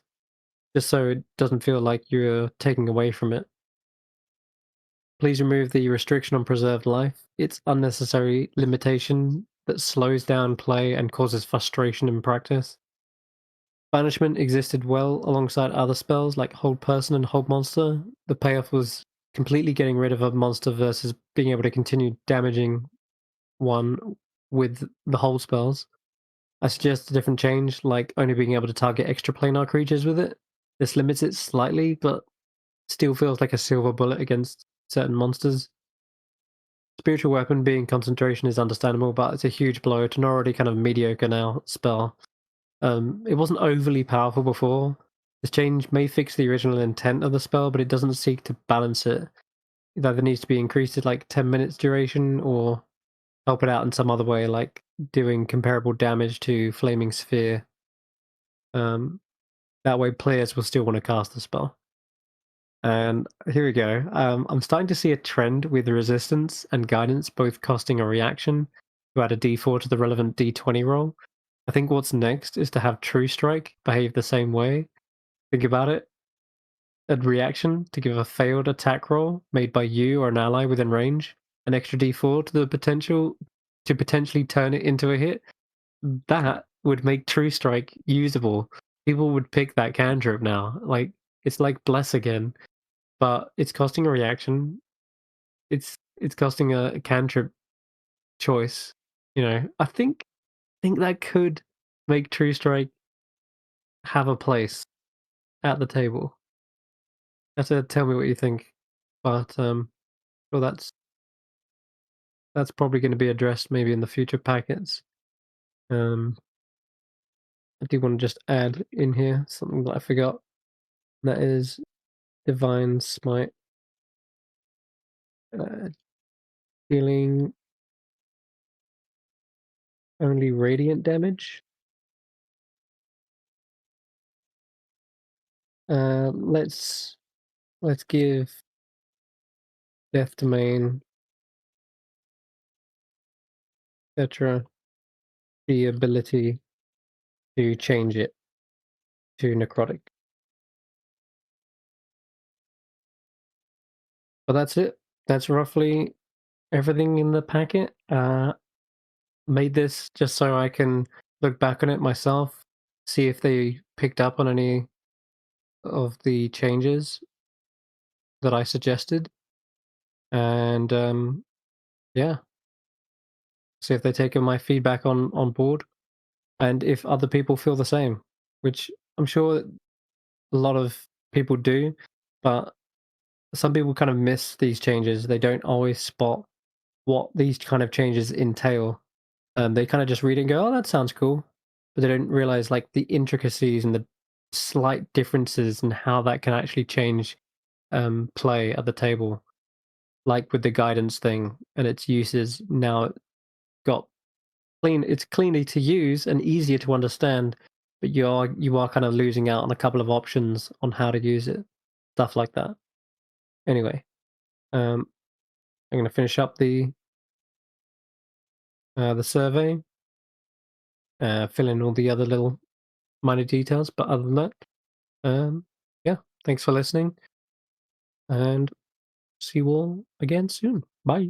[SPEAKER 1] just so it doesn't feel like you're taking away from it. Please remove the restriction on preserved life. It's unnecessary limitation that slows down play and causes frustration in practice. Banishment existed well alongside other spells like Hold Person and Hold Monster. The payoff was completely getting rid of a monster versus being able to continue damaging one with the hold spells. I suggest a different change, like only being able to target extraplanar creatures with it. This limits it slightly, but still feels like a silver bullet against certain monsters. Spiritual Weapon being concentration is understandable, but it's a huge blow to an already kind of mediocre now spell. It wasn't overly powerful before. This change may fix the original intent of the spell, but it doesn't seek to balance it. It either needs to be increased to like 10 minutes duration or help it out in some other way, like doing comparable damage to Flaming Sphere. That way players will still want to cast the spell. And here we go. I'm starting to see a trend with resistance and guidance both costing a reaction to add a d4 to the relevant d20 roll. I think what's next is to have True Strike behave the same way. Think about it. a reaction to give a failed attack roll made by you or an ally within range an extra d4 to the potential to potentially turn it into a hit. That would make True Strike usable. People would pick that cantrip now. Like it's like Bless again, but it's costing a reaction. It's costing a cantrip choice. I think that could make True Strike have a place at the table. You have to tell me what you think, but well, that's probably going to be addressed maybe in the future packets. Um, I do want to just add in here something that I forgot. That is Divine Smite, uh, dealing only radiant damage. Let's give Death Domain, etc. the ability to change it to necrotic. But that's it. That's roughly everything in the packet. Made this just so I can look back on it myself, see if they picked up on any of the changes that I suggested, and yeah, see if they're taking my feedback on board, and if other people feel the same, which I'm sure a lot of people do, but some people kind of miss these changes. They don't always spot what these kind of changes entail. They kind of just read it and go, "Oh, that sounds cool," but they don't realize like the intricacies and the slight differences and how that can actually change play at the table. Like with the guidance thing and its uses, now it got clean. It's cleanly to use and easier to understand, but you are kind of losing out on a couple of options on how to use it, stuff like that. Anyway, um, I'm going to finish up the survey, fill in all the other little minor details. But other than that, yeah, thanks for listening, and see you all again soon. Bye.